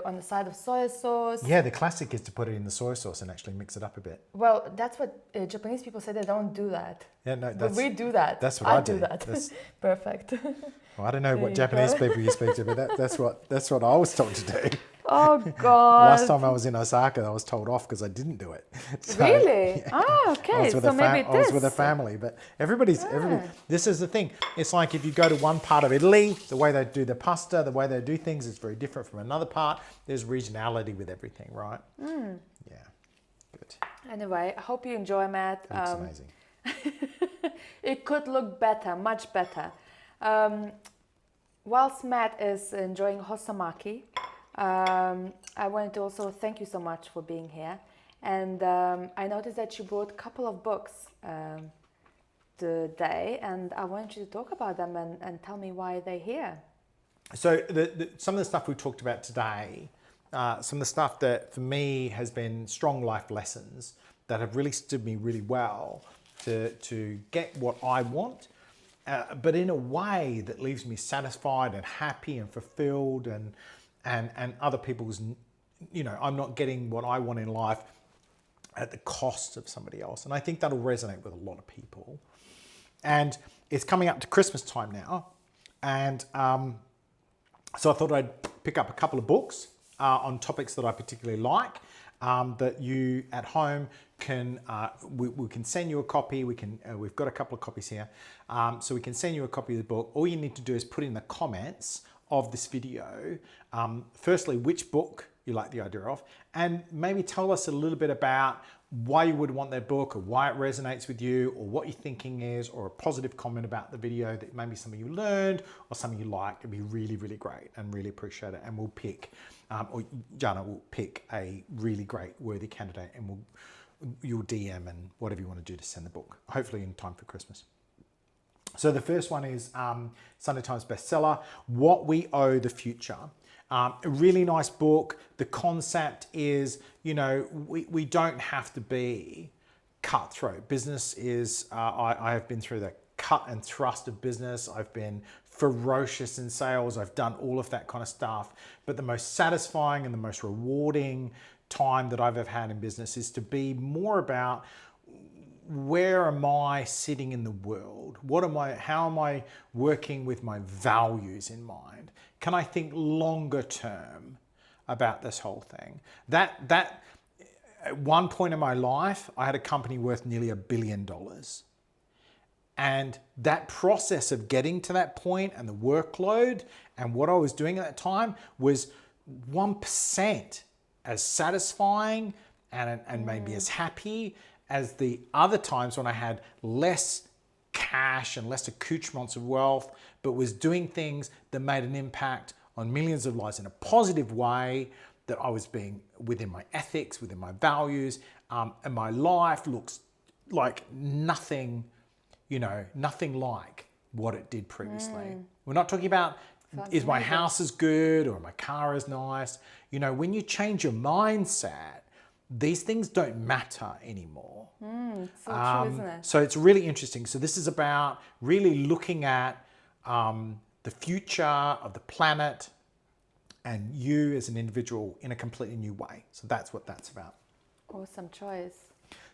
on the side of soy sauce. Yeah, the classic is to put it in the soy sauce and actually mix it up a bit. Well, that's what Japanese people say. They don't do that. Yeah, no, But we do that. That's what I do do. that. Perfect. Well, I don't know what you Japanese go. people you speak to, but that's what I was told to do. Oh God. Last time I was in Osaka, I was told off because I didn't do it. So, Really? yeah. Ah, okay. So maybe it I was is. with a family, but everybody. This is the thing. It's like if you go to one part of Italy, the way they do the pasta, the way they do things is very different from another part. There's regionality with everything, right? Yeah. Good. Anyway, I hope you enjoy, Matt. Looks amazing. It could look better, much better. Whilst Matt is enjoying hosamaki, I wanted to also thank you so much for being here. And I noticed that you brought a couple of books today, and I wanted you to talk about them and tell me why they're here. So some of the stuff we talked about today, some of the stuff that for me has been strong life lessons that have really stood me really well to get what I want, but in a way that leaves me satisfied and happy and fulfilled and other people's, I'm not getting what I want in life at the cost of somebody else. And I think that'll resonate with a lot of people. And it's coming up to Christmas time now. And so I thought I'd pick up a couple of books on topics that I particularly like, that you at home can, we can send you a copy. We've got a couple of copies here. So we can send you a copy of the book. All you need to do is put in the comments of this video, firstly, which book you like the idea of, and maybe tell us a little bit about why you would want that book or why it resonates with you or what your thinking is, or a positive comment about the video that maybe something you learned or something you like. It'd be really, really great and really appreciate it. And we'll pick, or Jana will pick a really great worthy candidate, and you'll DM and whatever you want to do to send the book, hopefully in time for Christmas. So the first one is Sunday Times bestseller, What We Owe the Future. A really nice book. The concept is, we don't have to be cutthroat. Business is, I have been through the cut and thrust of business. I've been ferocious in sales. I've done all of that kind of stuff. But the most satisfying and the most rewarding time that I've ever had in business is to be more about, where am I sitting in the world? How am I working with my values in mind? Can I think longer term about this whole thing? That at one point in my life, I had a company worth nearly $1 billion. And that process of getting to that point and the workload and what I was doing at that time was 1% as satisfying and maybe as happy as the other times when I had less cash and less accoutrements of wealth, but was doing things that made an impact on millions of lives in a positive way, that I was being within my ethics, within my values, and my life looks like nothing, nothing like what it did previously. We're not talking about, is my house as good or my car as nice? When you change your mindset, these things don't matter anymore. So true, isn't it? So it's really interesting. So this is about really looking at the future of the planet and you as an individual in a completely new way. So that's what that's about. Awesome choice.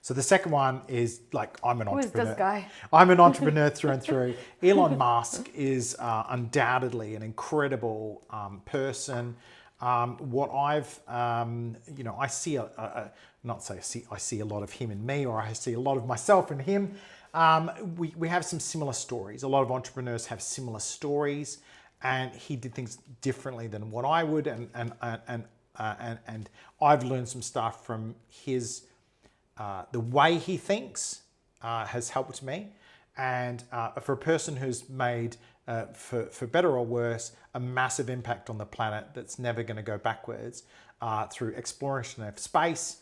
So the second one is I'm an entrepreneur. Who is this guy? I'm an entrepreneur through and through. Elon Musk is undoubtedly an incredible person. What I've, I see, I see a lot of him in me, or I see a lot of myself in him. We have some similar stories. A lot of entrepreneurs have similar stories, and he did things differently than what I would, and I've learned some stuff from his, the way he thinks has helped me. And for a person who's made, for better or worse, a massive impact on the planet that's never going to go backwards through exploration of space,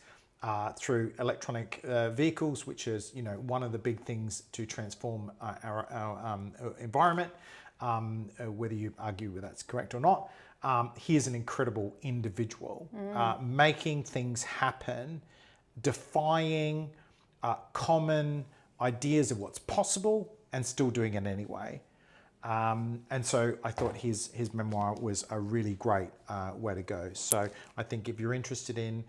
through electronic vehicles, which is one of the big things to transform our environment, whether you argue whether that's correct or not. He is an incredible individual, making things happen, defying common ideas of what's possible and still doing it anyway. And so I thought his memoir was a really great way to go. So I think if you're interested in,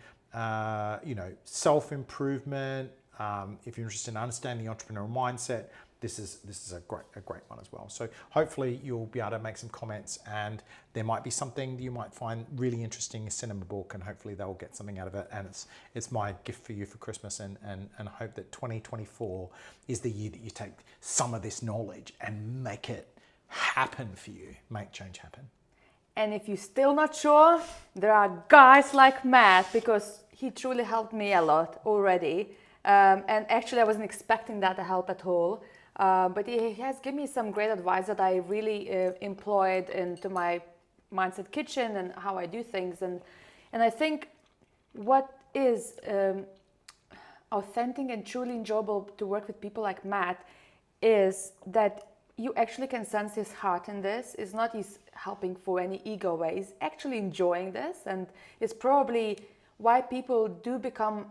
self-improvement, if you're interested in understanding the entrepreneurial mindset, this is a great one as well. So hopefully you'll be able to make some comments, and there might be something that you might find really interesting, a cinema book, and hopefully they'll get something out of it. And it's my gift for you for Christmas, and hope that 2024 is the year that you take some of this knowledge and make it happen for you, make change happen. And if you're still not sure, there are guys like Matt, because he truly helped me a lot already. And actually I wasn't expecting that to help at all. But he has given me some great advice that I really employed into my mindset kitchen and how I do things. And I think what is authentic and truly enjoyable to work with people like Matt is that you actually can sense his heart in this. It's not he's helping for any ego way. He's actually enjoying this, and it's probably why people do become,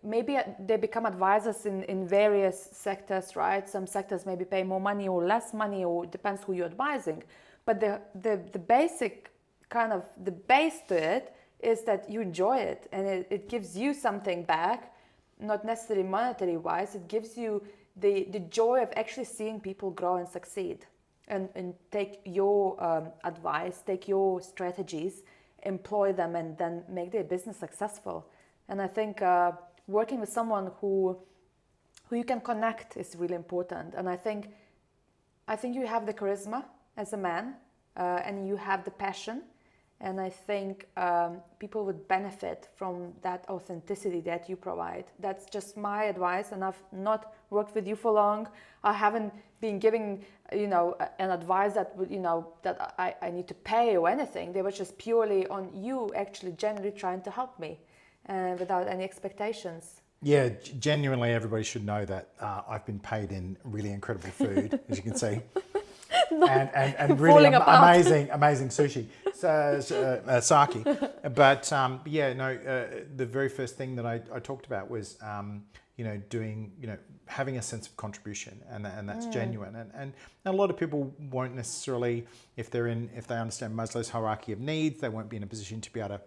maybe they become advisors in various sectors, right? Some sectors maybe pay more money or less money, or it depends who you're advising. But the basic kind of, the base to it is that you enjoy it, and it gives you something back, not necessarily monetary wise. It gives you the joy of actually seeing people grow and succeed, and take your advice, take your strategies, employ them, and then make their business successful. And I think working with someone who you can connect is really important. And I think you have the charisma as a man, and you have the passion. And I think people would benefit from that authenticity that you provide. That's just my advice. And I've not worked with you for long. I haven't been giving, an advice that would, that I need to pay or anything. They were just purely on you actually genuinely trying to help me without any expectations. Yeah, genuinely, everybody should know that I've been paid in really incredible food, as you can see. And really amazing sushi, sake. But the very first thing that I talked about was having a sense of contribution, and that's genuine. And a lot of people won't necessarily, if they understand Maslow's hierarchy of needs, they won't be in a position to be able to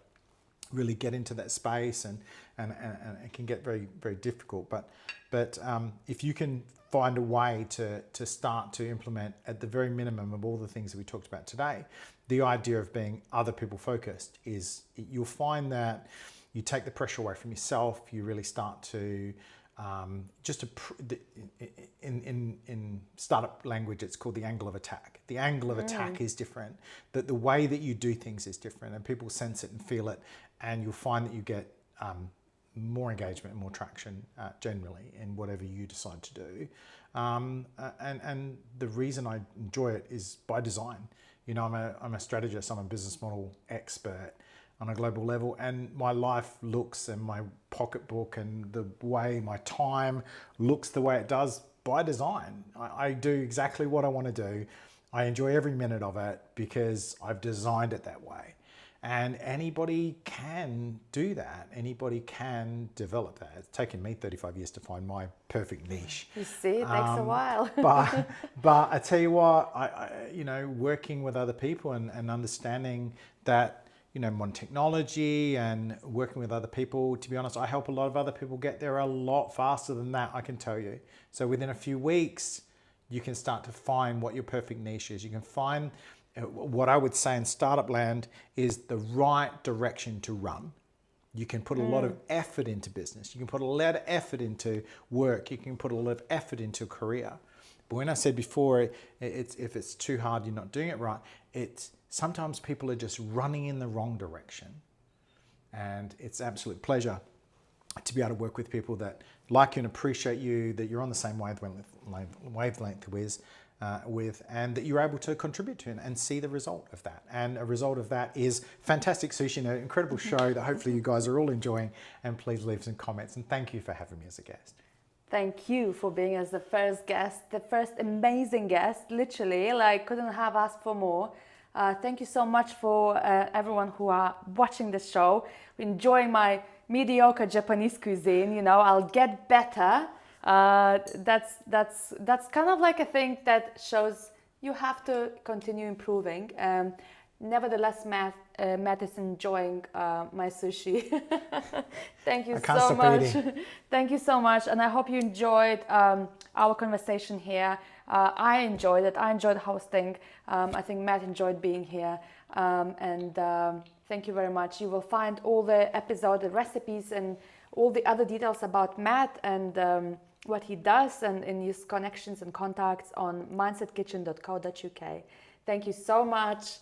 really get into that space, and it can get very, very difficult. But if you can find a way to start to implement, at the very minimum of all the things that we talked about today, the idea of being other people focused, is you'll find that you take the pressure away from yourself. You really start to in startup language, it's called the angle of attack. The angle of attack is different. That the way that you do things is different, and people sense it and feel it, and you'll find that you get more engagement and more traction generally in whatever you decide to do. And the reason I enjoy it is by design. I'm a strategist, I'm a business model expert on a global level, and my life looks, and my pocketbook and the way my time looks the way it does by design. I do exactly what I want to do. I enjoy every minute of it because I've designed it that way. And anybody can do that. Anybody can develop that. It's taken me 35 years to find my perfect niche. You see, it takes a while. but I tell you what, I working with other people and understanding that, modern technology and working with other people, to be honest, I help a lot of other people get there a lot faster than that, I can tell you. So within a few weeks, you can start to find what your perfect niche is. You can find what I would say in startup land is the right direction to run. You can put a lot of effort into business. You can put a lot of effort into work. You can put a lot of effort into a career. But when I said before, if it's too hard, you're not doing it right, it's sometimes people are just running in the wrong direction. And it's an absolute pleasure to be able to work with people that like you and appreciate you, that you're on the same wavelength with, and that you're able to contribute to and see the result of that. And a result of that is fantastic sushi, an incredible show that hopefully you guys are all enjoying. And please leave some comments. And thank you for having me as a guest. Thank you for being as the first guest, the first amazing guest, literally, like couldn't have asked for more. Thank you so much for everyone who are watching the show, enjoying my mediocre Japanese cuisine. You know, I'll get better. That's kind of like a thing that shows you have to continue improving. Nevertheless, Matt is enjoying my sushi. Thank you so much. Thank you so much, and I hope you enjoyed our conversation here. I enjoyed it. I enjoyed hosting. I think Matt enjoyed being here, and thank you very much. You will find all the episode, the recipes, and all the other details about Matt and what he does and in his connections and contacts on mindsetkitchen.co.uk. Thank you so much.